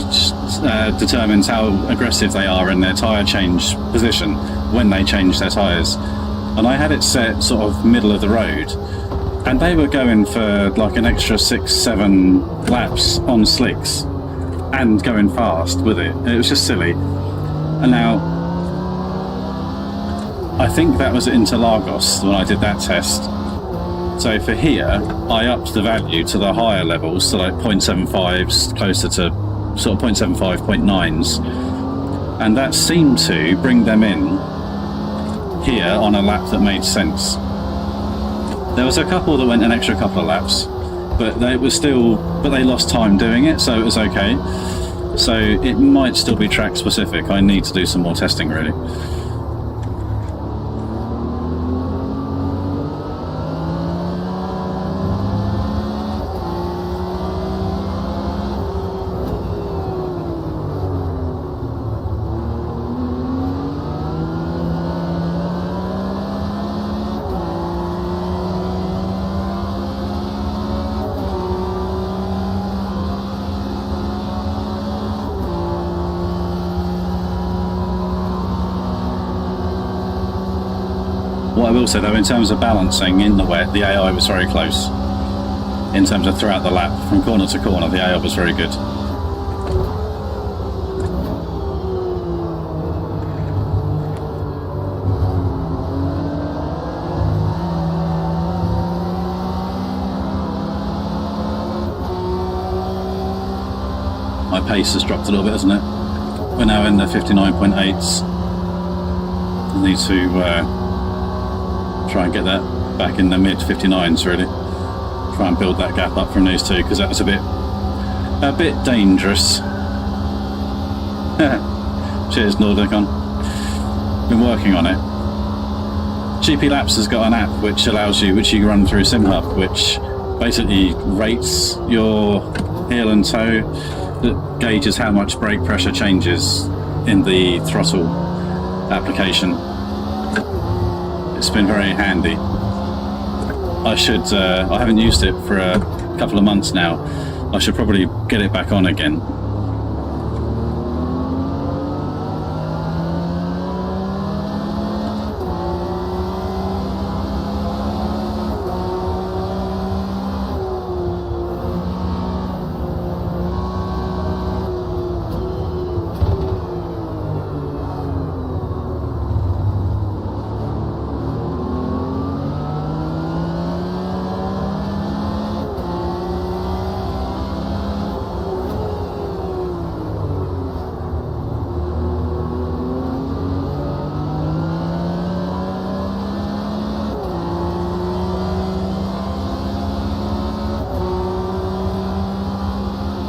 determines how aggressive they are in their tyre change position when they change their tyres. And I had it set sort of middle of the road, and they were going for like an extra 6-7 laps on slicks and going fast with it. It was just silly. And now I think that was at Interlagos when I did that test. So for here, I upped the value to the higher levels, so like 0.75s, closer to sort of 0.75, 0.9s. And that seemed to bring them in here on a lap that made sense. There was a couple that went an extra couple of laps, but they lost time doing it, so it was okay. So it might still be track specific. I need to do some more testing, really. What I will say though, in terms of balancing in the wet, the AI was very close. In terms of throughout the lap, from corner to corner, the AI was very good. My pace has dropped a little bit, hasn't it? We're now in the 59.8s. I need to try and get that back in the mid 59s, really. Try and build that gap up from these two, because that was a bit dangerous. Cheers, Nordicon. Been working on it. GP Labs has got an app which you run through SimHub, which basically rates your heel and toe, that gauges how much brake pressure changes in the throttle application. It's been very handy. I haven't used it for a couple of months now. I should probably get it back on again.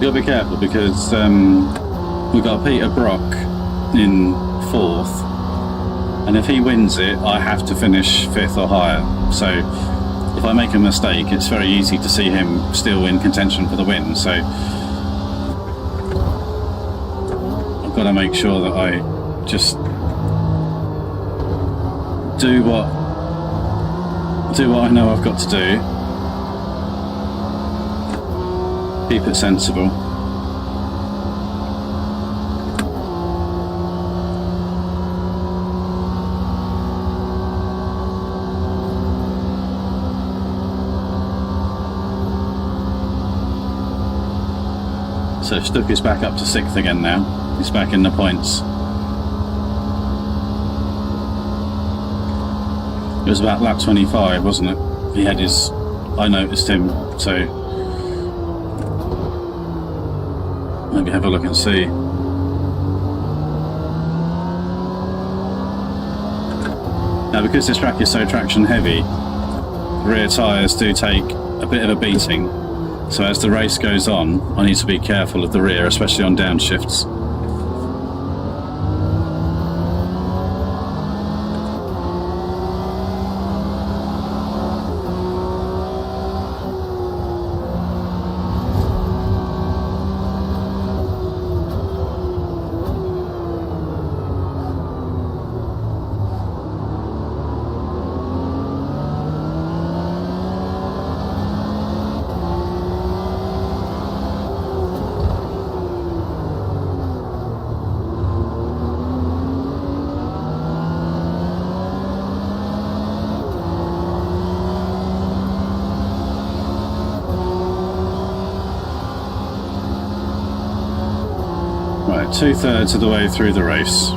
You'll be careful, because we've got Peter Brock in 4th, and if he wins it, I have to finish 5th or higher. So if I make a mistake, it's very easy to see him still in contention for the win. So I've got to make sure that I just do what I know I've got to do. Keep it sensible. So Stuck is back up to 6th again now. He's back in the points. It was about lap 25, wasn't it? He had his... I noticed him, so... maybe have a look and see. Now, because this track is so traction heavy, rear tyres do take a bit of a beating. So as the race goes on, I need to be careful of the rear, especially on downshifts. Right, 2/3 of the way through the race.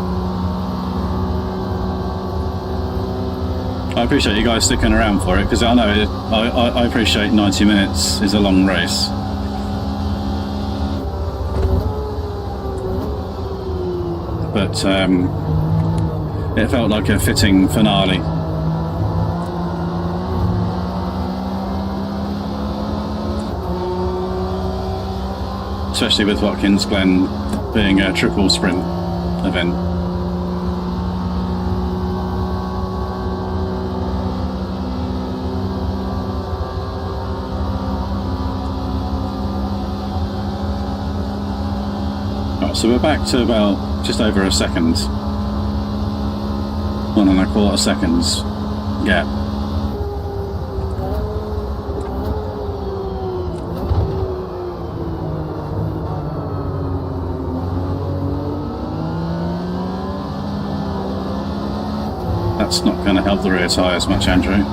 I appreciate you guys sticking around for it, because I know I appreciate 90 minutes is a long race. But it felt like a fitting finale. Especially with Watkins Glen being a triple sprint event. Right, so we're back to about just over a second. 1.25 seconds gap. That's not going to help the rear tyres much, Andrew.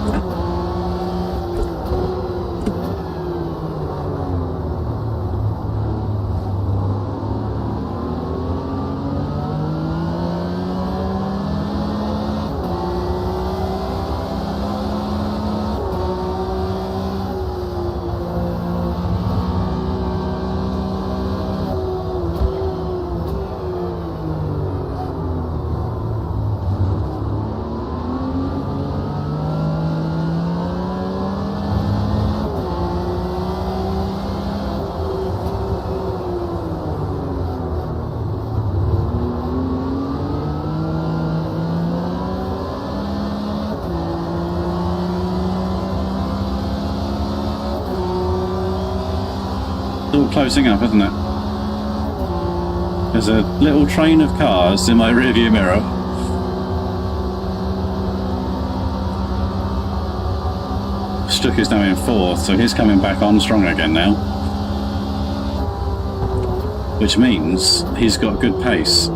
All closing up, isn't it? There's a little train of cars in my rearview mirror. Stuck is now in 4th, so he's coming back on strong again now. Which means he's got good pace.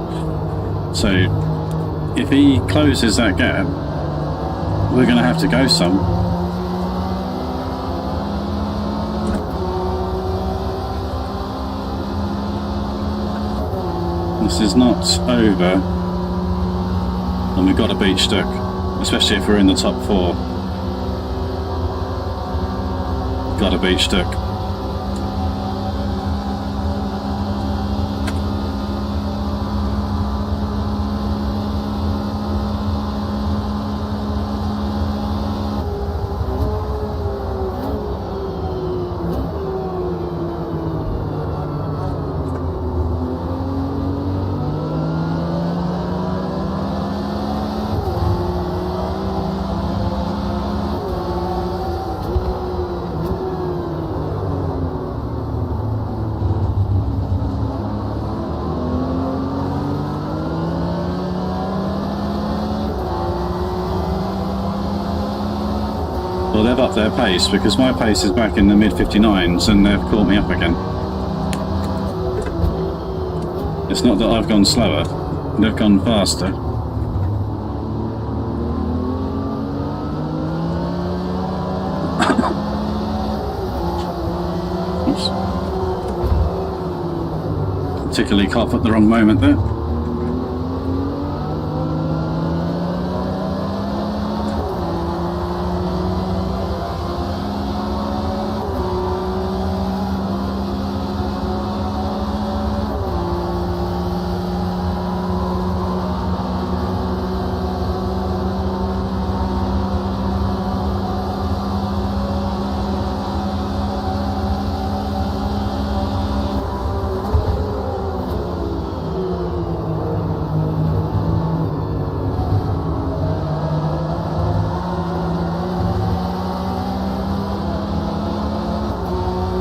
So if he closes that gap, we're going to have to go some. This is not over, and we've got to beat Stuck, especially if we're in the top 4. Got to beat Stuck. Well, they've upped their pace because my pace is back in the mid-59s and they've caught me up again. It's not that I've gone slower, they've gone faster. Oops. particularly cough at the wrong moment there.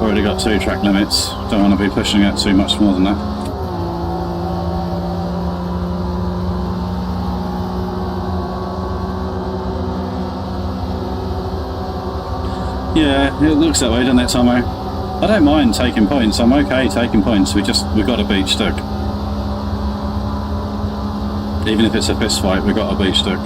Already got 2 track limits, don't want to be pushing it too much more than that. Yeah, it looks that way, doesn't it, Tomo? I don't mind taking points, I'm okay taking points, we've got to beat Stuck. Even if it's a fist fight, we've got to beat Stuck.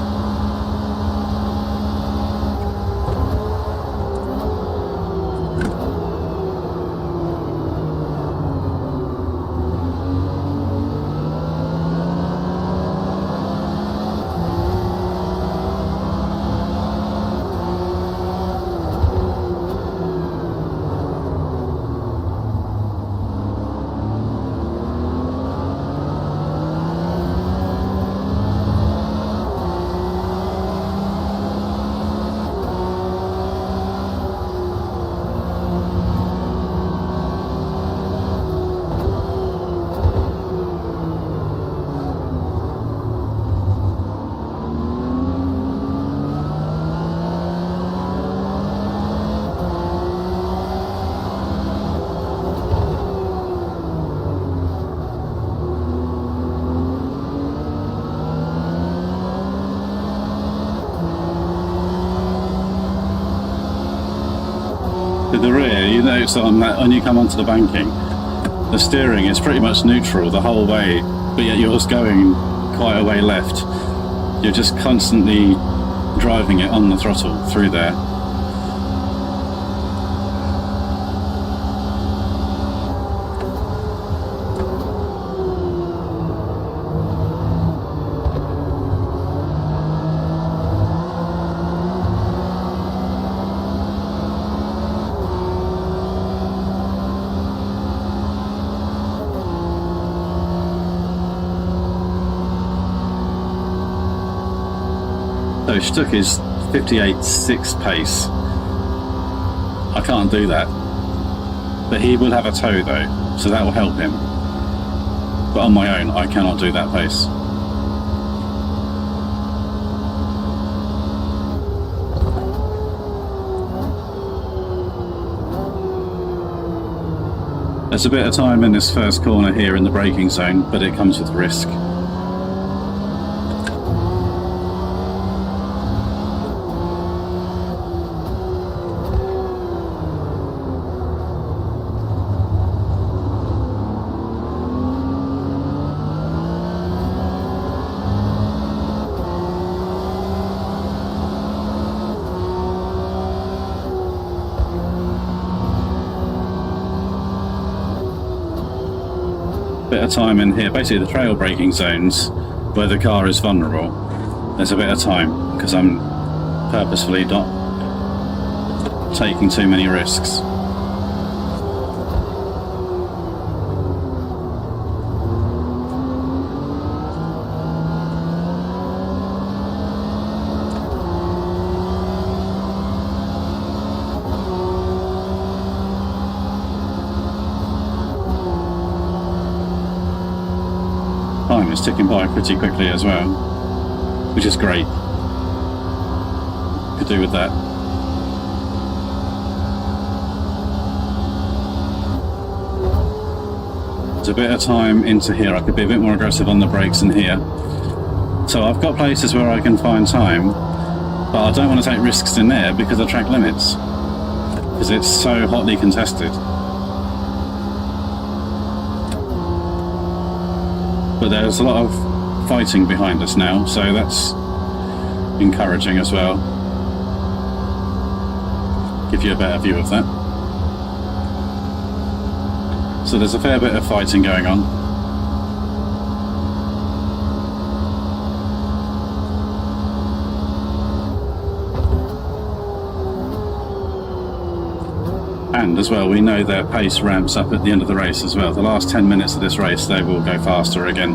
To the rear, you notice that when you come onto the banking, the steering is pretty much neutral the whole way, but yet yours going quite a way left. You're just constantly driving it on the throttle through there. So Stuck is 58.6 pace. I can't do that. But he will have a tow though, so that will help him. But on my own, I cannot do that pace. There's a bit of time in this first corner here in the braking zone, but it comes with risk. Bit of time in here, basically the trail braking zones where the car is vulnerable. There's a bit of time because I'm purposefully not taking too many risks. Time is ticking by pretty quickly as well, which is great. Could do with that. There's a bit of time into here. I could be a bit more aggressive on the brakes in here. So I've got places where I can find time, but I don't want to take risks in there because of track limits, because it's so hotly contested. But there's a lot of fighting behind us now, so that's encouraging as well. Give you a better view of that. So there's a fair bit of fighting going on. planned as well. We know their pace ramps up at the end of the race as well. The last 10 minutes of this race, they will go faster again.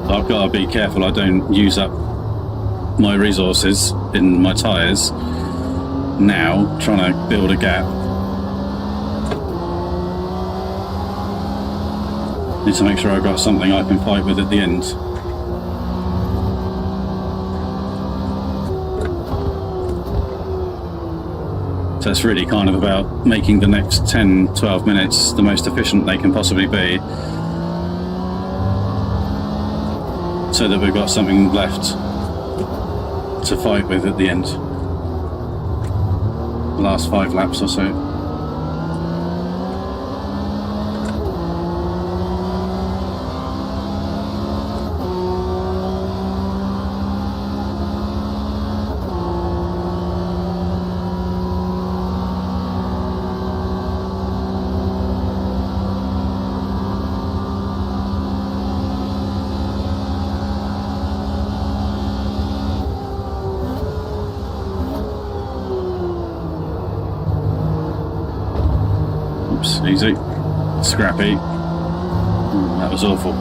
I've got to be careful I don't use up my resources in my tyres now, trying to build a gap. Need to make sure I've got something I can fight with at the end. So it's really kind of about making the next 10-12 minutes the most efficient they can possibly be, so that we've got something left to fight with at the end. The last 5 laps or so. Easy, scrappy. That was awful.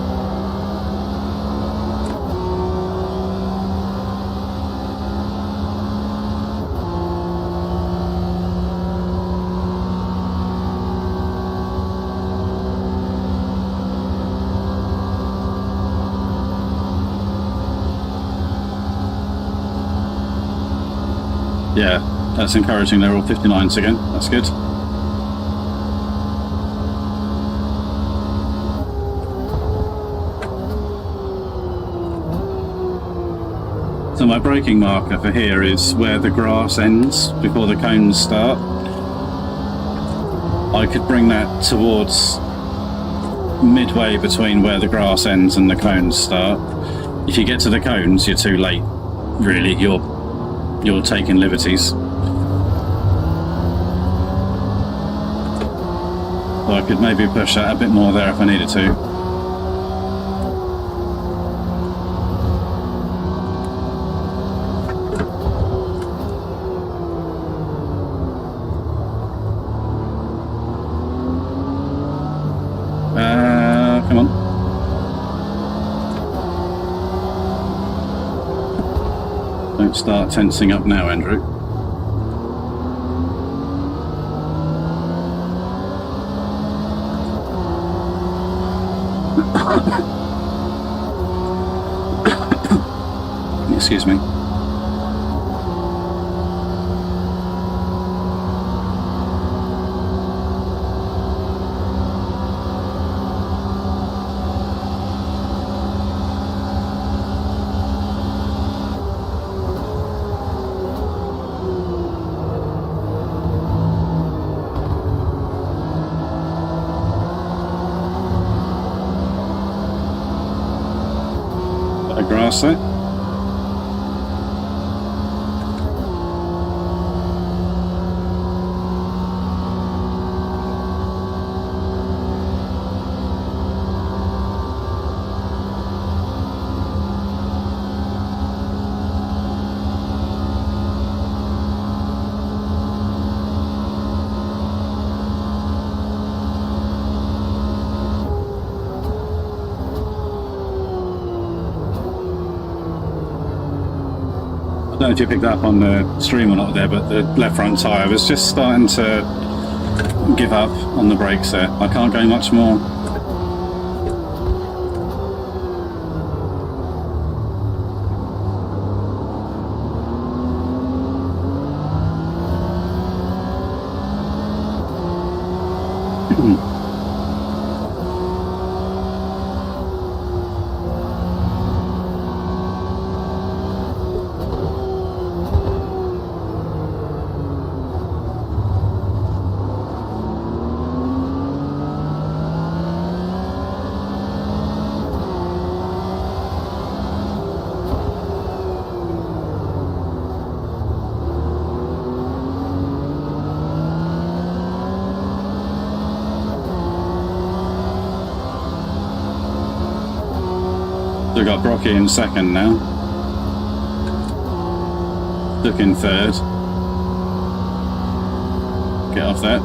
Yeah, that's encouraging. They're all 59s again. That's good. So my braking marker for here is where the grass ends before the cones start. I could bring that towards midway between where the grass ends and the cones start. If you get to the cones, you're too late. Really, you're taking liberties. So I could maybe push that a bit more there if I needed to. Come on. Don't start tensing up now, Andrew. Excuse me. Grass there. I don't know if you picked that up on the stream or not there, but the left front tyre was just starting to give up on the brakes there. I can't go much more. We've got Brocky in second now. Stuck in third. Get off that.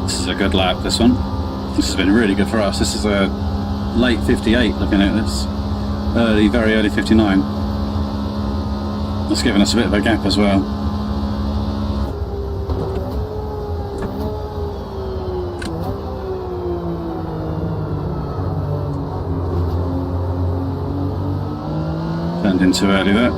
This is a good lap, this one. This has been really good for us. This is a late 58 looking at this. Very early 59. That's given us a bit of a gap as well. Turned in too early there.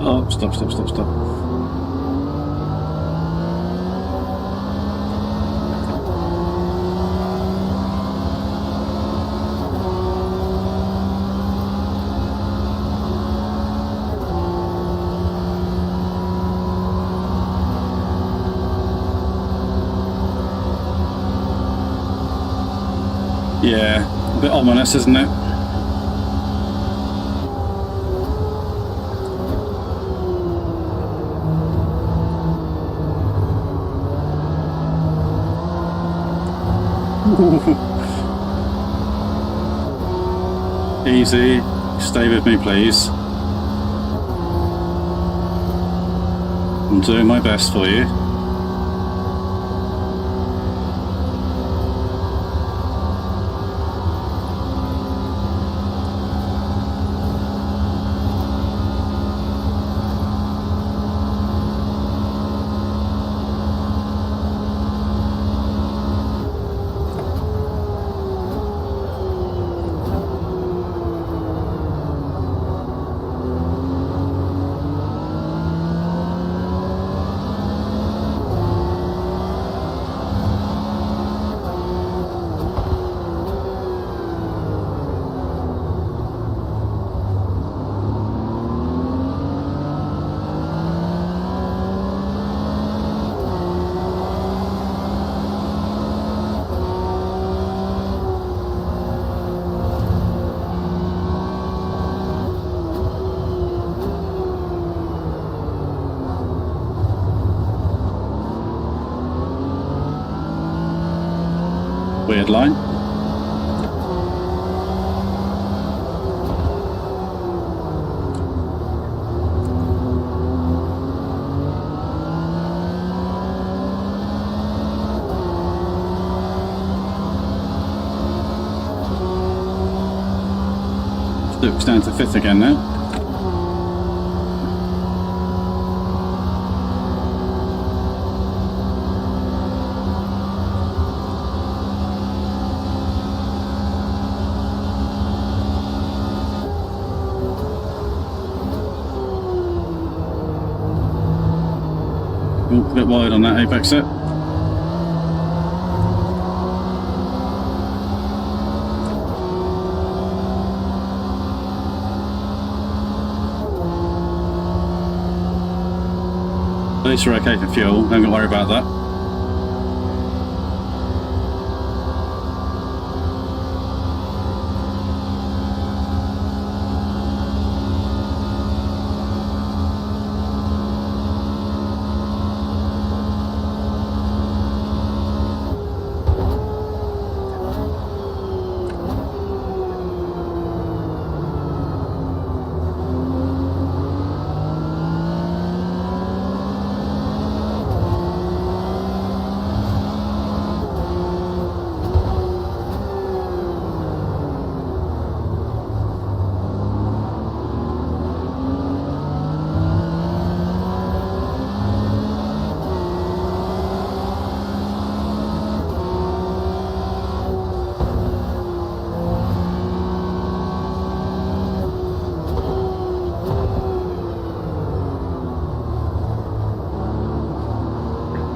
Oh, stop. Yeah, a bit ominous, isn't it? Easy, stay with me please. I'm doing my best for you. Weird line. Stuck's down to fifth again now. A bit wide on that apex set. At least we're okay for fuel, don't got to worry about that.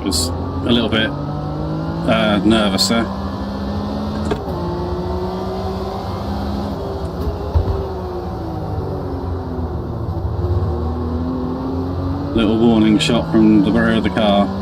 Was a little bit nervous there. Little warning shot from the rear of the car.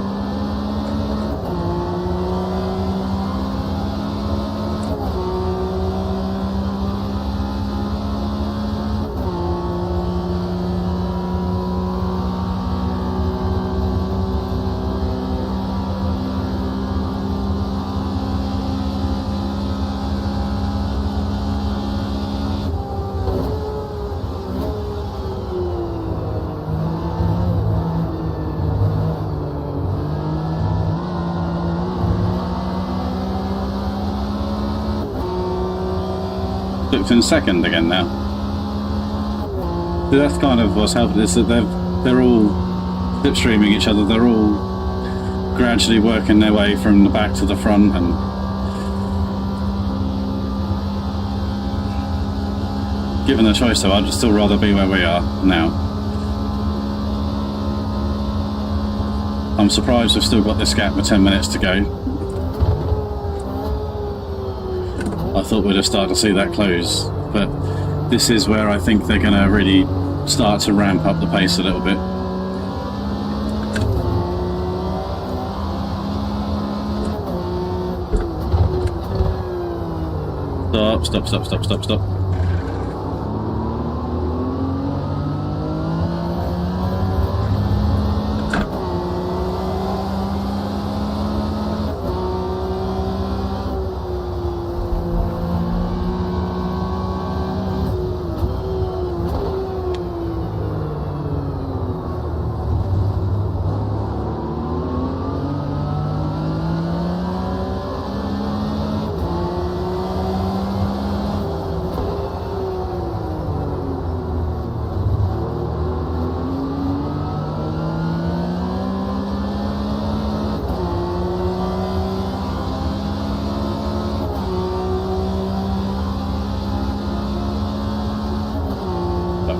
Looked in second again now. So that's kind of what's happened, is that they're all slipstreaming each other. They're all gradually working their way from the back to the front, and given a choice though, I'd still rather be where we are now. I'm surprised we've still got this gap with 10 minutes to go. I thought we'd have started to see that close, but this is where I think they're going to really start to ramp up the pace a little bit. Stop.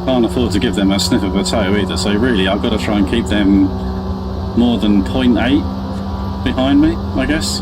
Can't afford to give them a sniff of a toe either, so really I've got to try and keep them more than 0.8 behind me, I guess.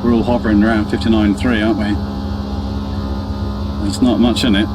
We're all hovering around 59.3, aren't we? There's not much in it.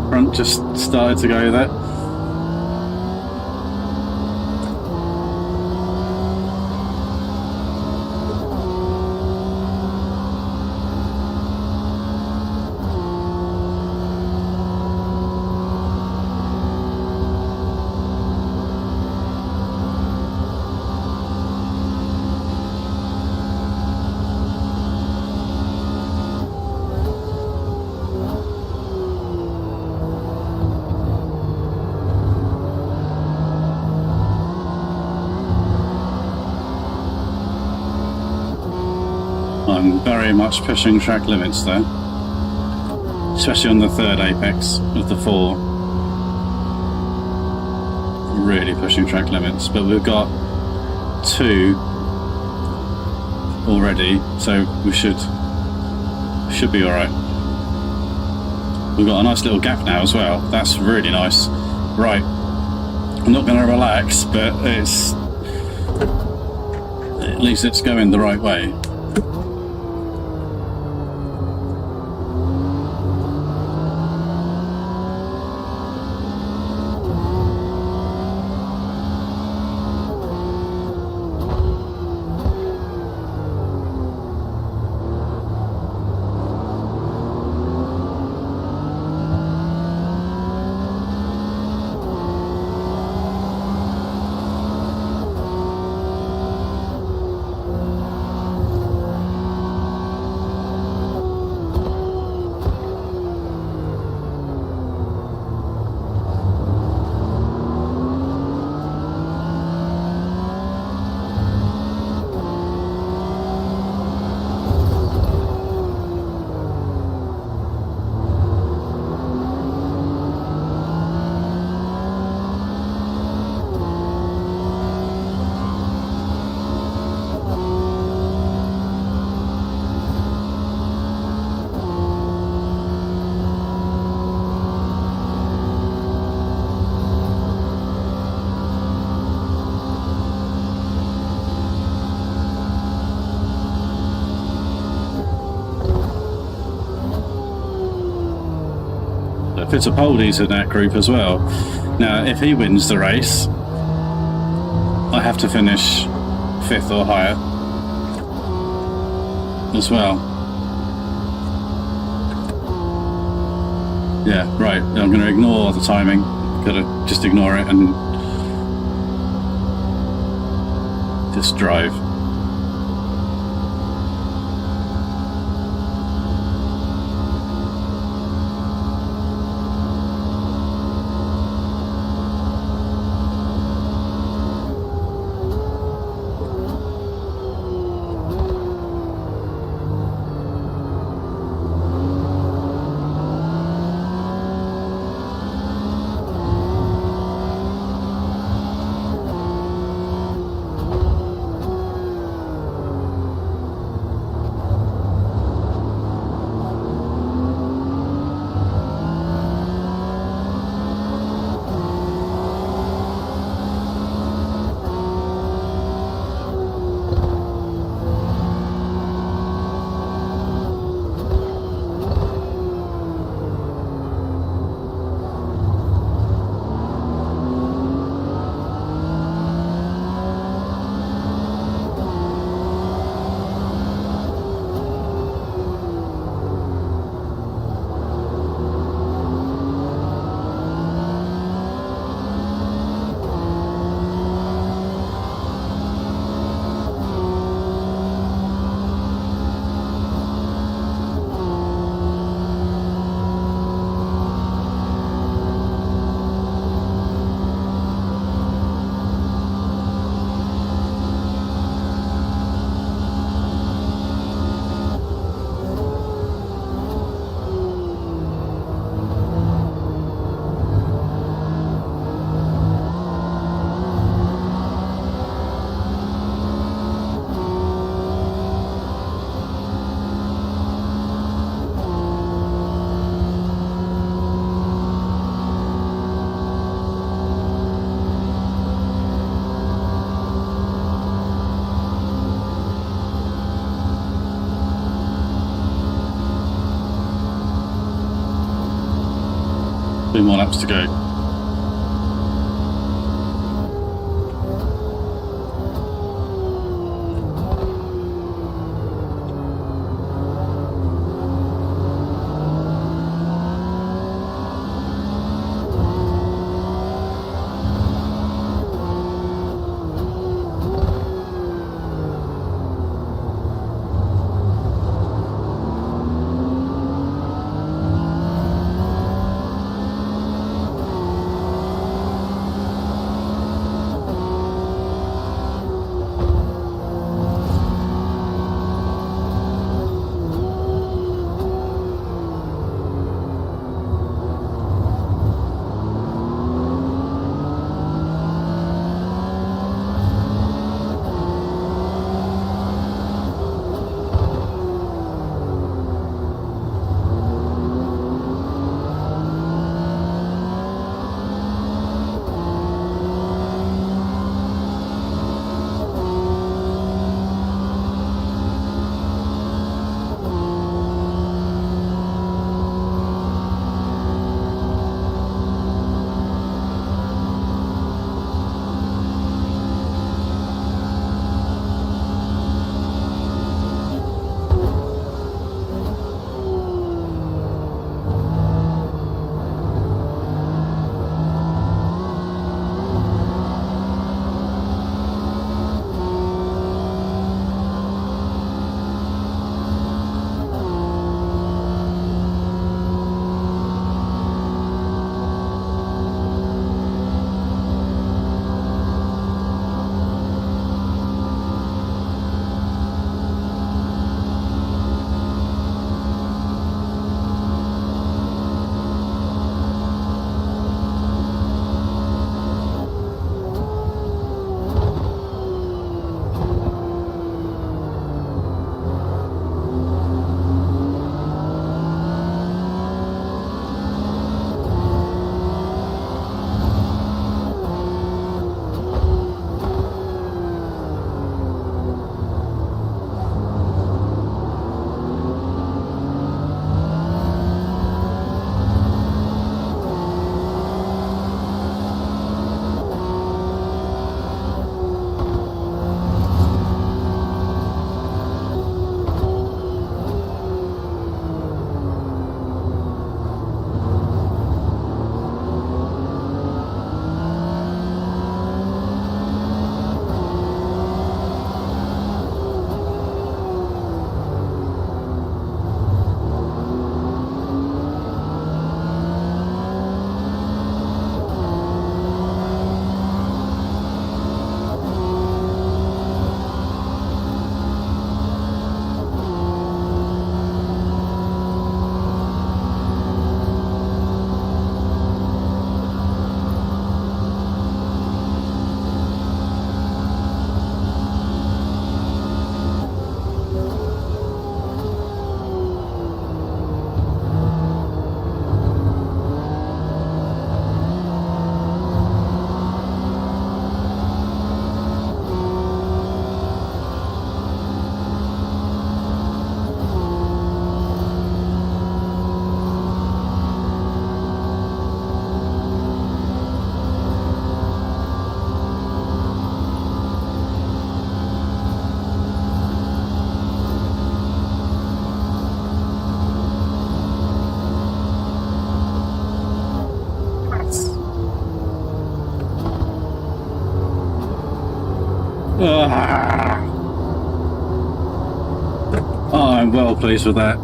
Front just started to go there. I'm very much pushing track limits there, especially on the third apex of the four. really pushing track limits, but we've got 2 already, so we should be all right. We've got a nice little gap now as well. That's really nice. Right, I'm not going to relax, but at least it's going the right way. Fittipaldi's in that group as well. Now, if he wins the race, I have to finish 5th or higher as well. Yeah, right. I'm going to ignore the timing. Got to just ignore it and just drive. Two more laps to go. Ah. Oh, I'm well pleased with that.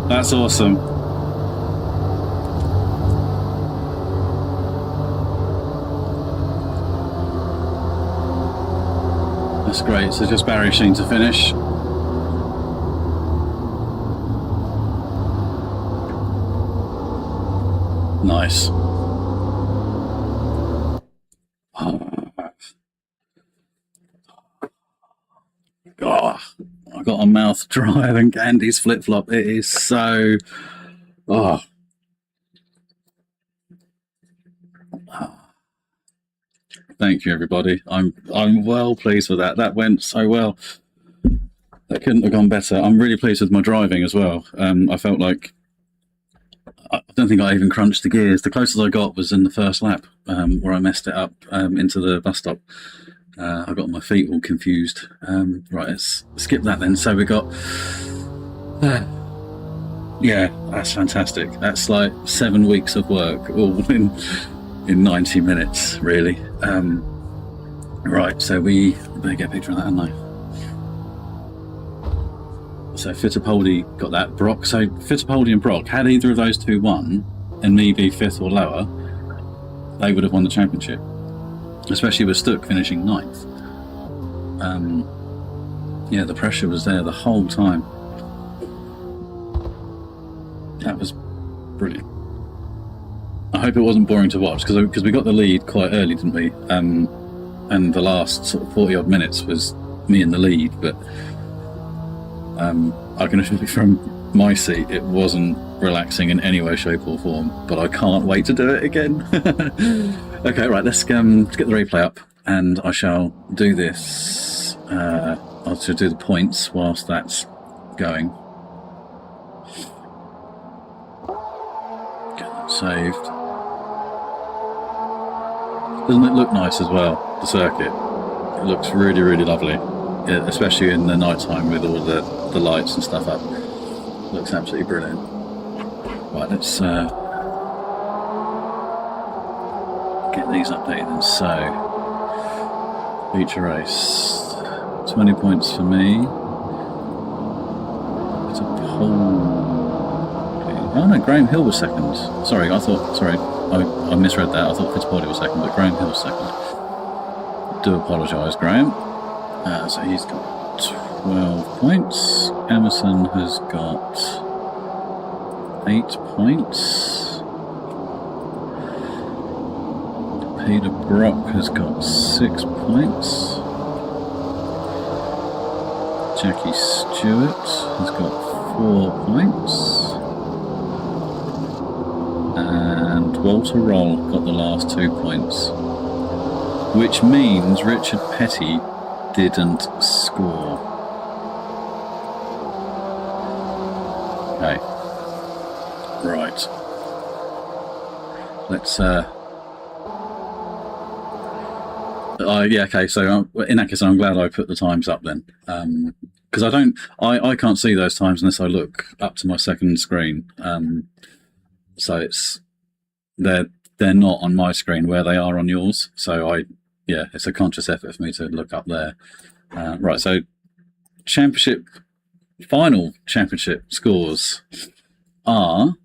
That's awesome. That's great. So just Barry Sheen to finish. Nice. Oh, I got a mouth drier than Candy's flip flop. It is so. Oh. Thank you, everybody. I'm well pleased with that. That went so well. That couldn't have gone better. I'm really pleased with my driving as well. I felt like I don't think I even crunched the gears. The closest I got was in the first lap, where I messed it up into the bus stop. I got my feet all confused. Right, let's skip that then. So we got, yeah, that's fantastic. That's like 7 weeks of work all in 90 minutes, really. Right, so we better get a picture of that, hadn't I? So Fittipaldi got that. Brock. So Fittipaldi and Brock, had either of those two won, and me be 5th or lower, they would have won the championship. Especially with Stuck finishing 9th. Yeah, the pressure was there the whole time. That was brilliant. I hope it wasn't boring to watch, because we got the lead quite early, didn't we? And the last sort of 40 odd minutes was me in the lead, but I can assure you from my seat it wasn't relaxing in any way, shape or form, but I can't wait to do it again. Okay, right, let's get the replay up, and I shall do this. I'll just do the points whilst that's going. Get that saved. Doesn't it look nice as well, the circuit? It looks really, really lovely, yeah, especially in the night time with all the lights and stuff up. Looks absolutely brilliant. Right, let's get these updated. And so, feature race, 20 points for me. It's a pole. Oh no, Graham Hill was second. Sorry, I misread that. I thought Fittipaldi was second, but Graham Hill was second. Do apologise, Graham. So he's got 12 points. Emmerson has got 8 points. Peter Brock has got 6 points. Jackie Stewart has got 4 points. And Walter Roll got the last 2 points. Which means Richard Petty didn't score. Okay. Right. Let's yeah, okay, so in that case I'm glad I put the times up then, because I can't see those times unless I look up to my second screen, so they're not on my screen where they are on yours, so yeah, it's a conscious effort for me to look up there. Right, so final championship scores are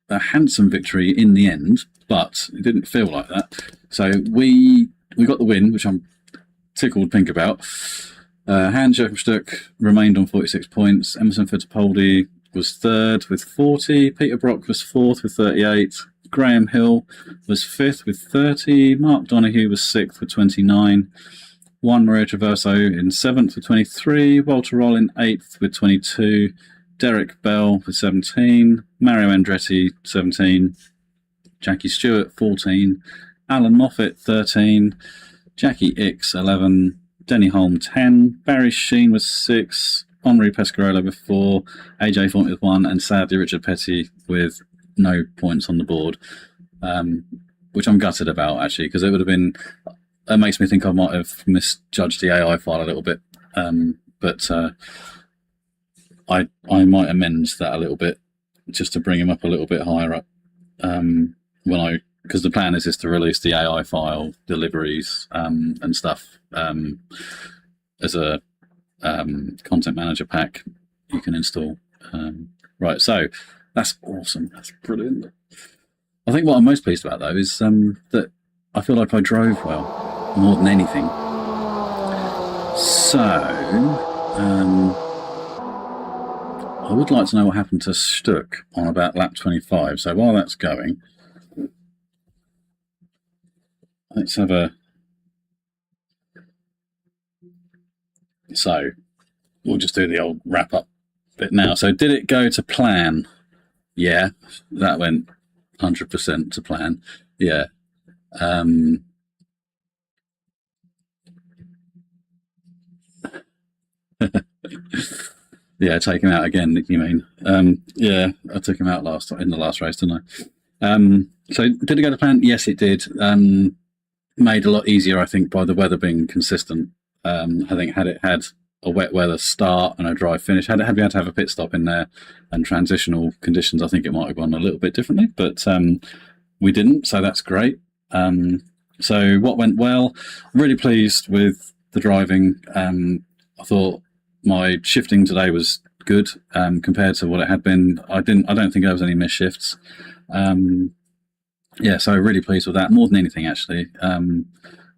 a handsome victory in the end, but it didn't feel like that. So we got the win, which I'm tickled pink about. Hans-Joachim Stuck remained on 46 points. Emmerson Fittipaldi was 3rd with 40. Peter Brock was 4th with 38. Graham Hill was 5th with 30. Mark Donohue was 6th with 29. Juan Maria Traverso in 7th with 23. Walter Roll in 8th with 22. Derek Bell with 17. Mario Andretti 17. Jackie Stewart 14. Alan Moffat 13. Jackie Ix 11. Denny Holm 10. Barry Sheen was 6. Henri Pescarolo with 4. AJ Font with 1. And sadly Richard Petty with no points on the board, which I'm gutted about actually, because it would have been. It makes me think I might have misjudged the AI file a little bit, but I might amend that a little bit just to bring him up a little bit higher up when I because the plan is to release the AI file deliveries and stuff as a content manager pack you can install. Right, so that's awesome. That's brilliant. I think what I'm most pleased about though is that I feel like I drove well more than anything. So I would like to know what happened to Stuck on about lap 25. So while that's going, let's have a... So we'll just do the old wrap-up bit now. So did it go to plan? Yeah, that went 100% to plan. Yeah. Yeah, take him out again, you mean? Yeah, I took him out in the last race, didn't I? So did it go to plan? Yes, it did. Made a lot easier, I think, by the weather being consistent. I think had it had a wet weather start and a dry finish, had we had to have a pit stop in there and transitional conditions, I think it might have gone a little bit differently, but we didn't, so that's great. So what went well? Really pleased with the driving. I thought my shifting today was good compared to what it had been. I don't think there was any missed shifts. Yeah, so really pleased with that more than anything actually. That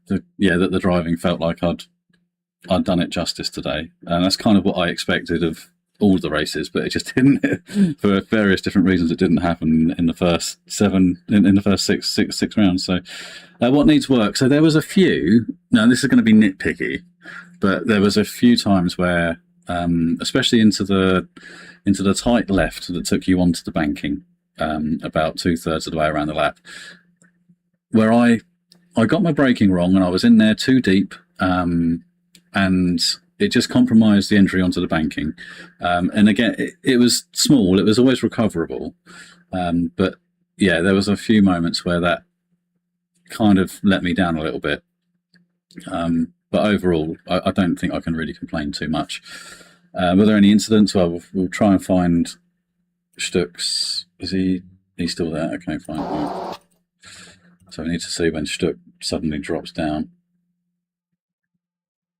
the driving felt like I'd done it justice today, and that's kind of what I expected of all the races, but it just didn't. For various different reasons, it didn't happen in the first six rounds. So, what needs work? So there was a few. Now this is going to be nitpicky, but there was a few times where, especially into the tight left that took you onto the banking, about 2/3 of the way around the lap, where I got my braking wrong and I was in there too deep, and it just compromised the entry onto the banking. And again, it was small, it was always recoverable. But yeah, there was a few moments where that kind of let me down a little bit. But overall, I don't think I can really complain too much. Were there any incidents? Well, we'll try and find Stuck's. He's still there? Okay, fine. Right. So we need to see when Stuck suddenly drops down.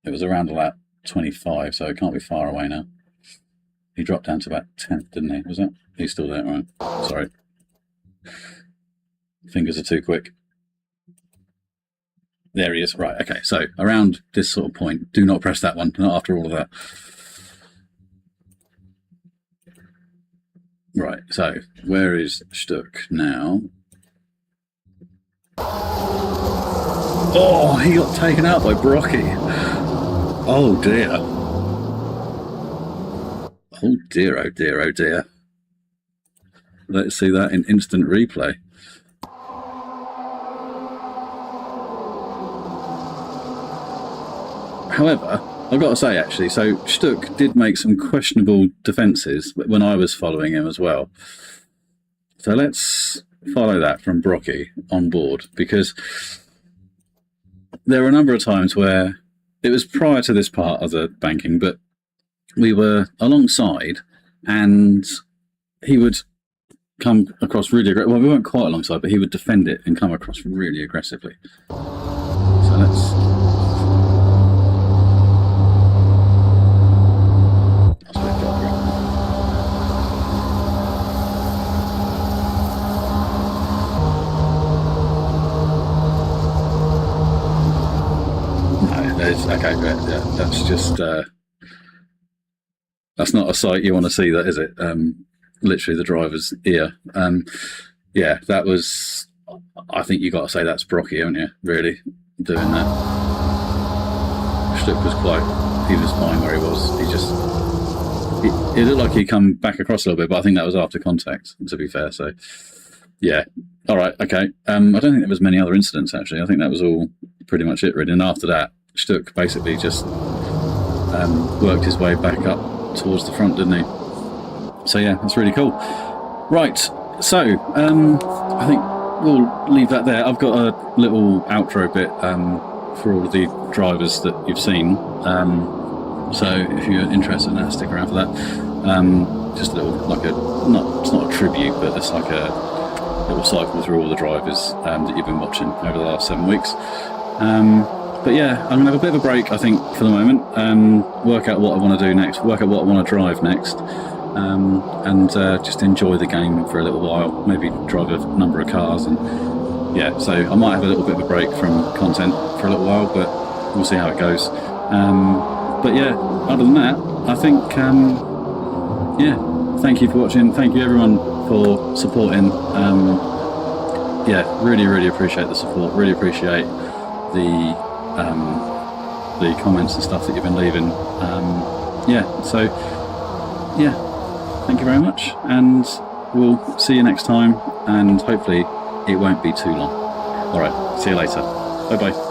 It was around lap 25, so it can't be far away now. He dropped down to about 10th, didn't he? Was that? He's still there, right? Sorry. Fingers are too quick. There he is. Right, okay. So around this sort of point, do not press that one, not after all of that. Right, so where is Stuck now? Oh, he got taken out by Brocky. Oh dear. Oh dear, oh dear, oh dear. Let's see that in instant replay. However, I've got to say actually, so Stuck did make some questionable defences when I was following him as well. So let's follow that from Brocky on board, because there were a number of times where it was prior to this part of the banking, but we were alongside and he would come across really aggressive. Well, we weren't quite alongside, but he would defend it and come across really aggressively. So let's... Okay, yeah, that's just that's not a sight you want to see, that is it? Literally the driver's ear. Yeah, that was. I think you got to say that's Brocky, haven't you? Really doing that. Stuck was he was fine where he was. It looked like he'd come back across a little bit, but I think that was after contact, to be fair. So yeah, all right, okay. I don't think there was many other incidents actually. I think that was all pretty much it really. And after that, Stuck basically just worked his way back up towards the front, didn't he? So yeah, that's really cool. Right, so I think we'll leave that there. I've got a little outro bit for all of the drivers that you've seen. So if you're interested in that, stick around for that. Just a little, like it's not a tribute, but it's like will cycle through all the drivers that you've been watching over the last 7 weeks. But yeah, I'm going to have a bit of a break, I think, for the moment. Work out what I want to do next, work out what I want to drive next, and just enjoy the game for a little while, maybe drive a number of cars. And yeah, so I might have a little bit of a break from content for a little while, but we'll see how it goes. But yeah, other than that, I think, yeah, thank you for watching. Thank you everyone for supporting. Yeah, really appreciate the support. Really appreciate the comments and stuff that you've been leaving. Yeah, so yeah, thank you very much, and we'll see you next time, and hopefully it won't be too long. All right, see you later. Bye bye.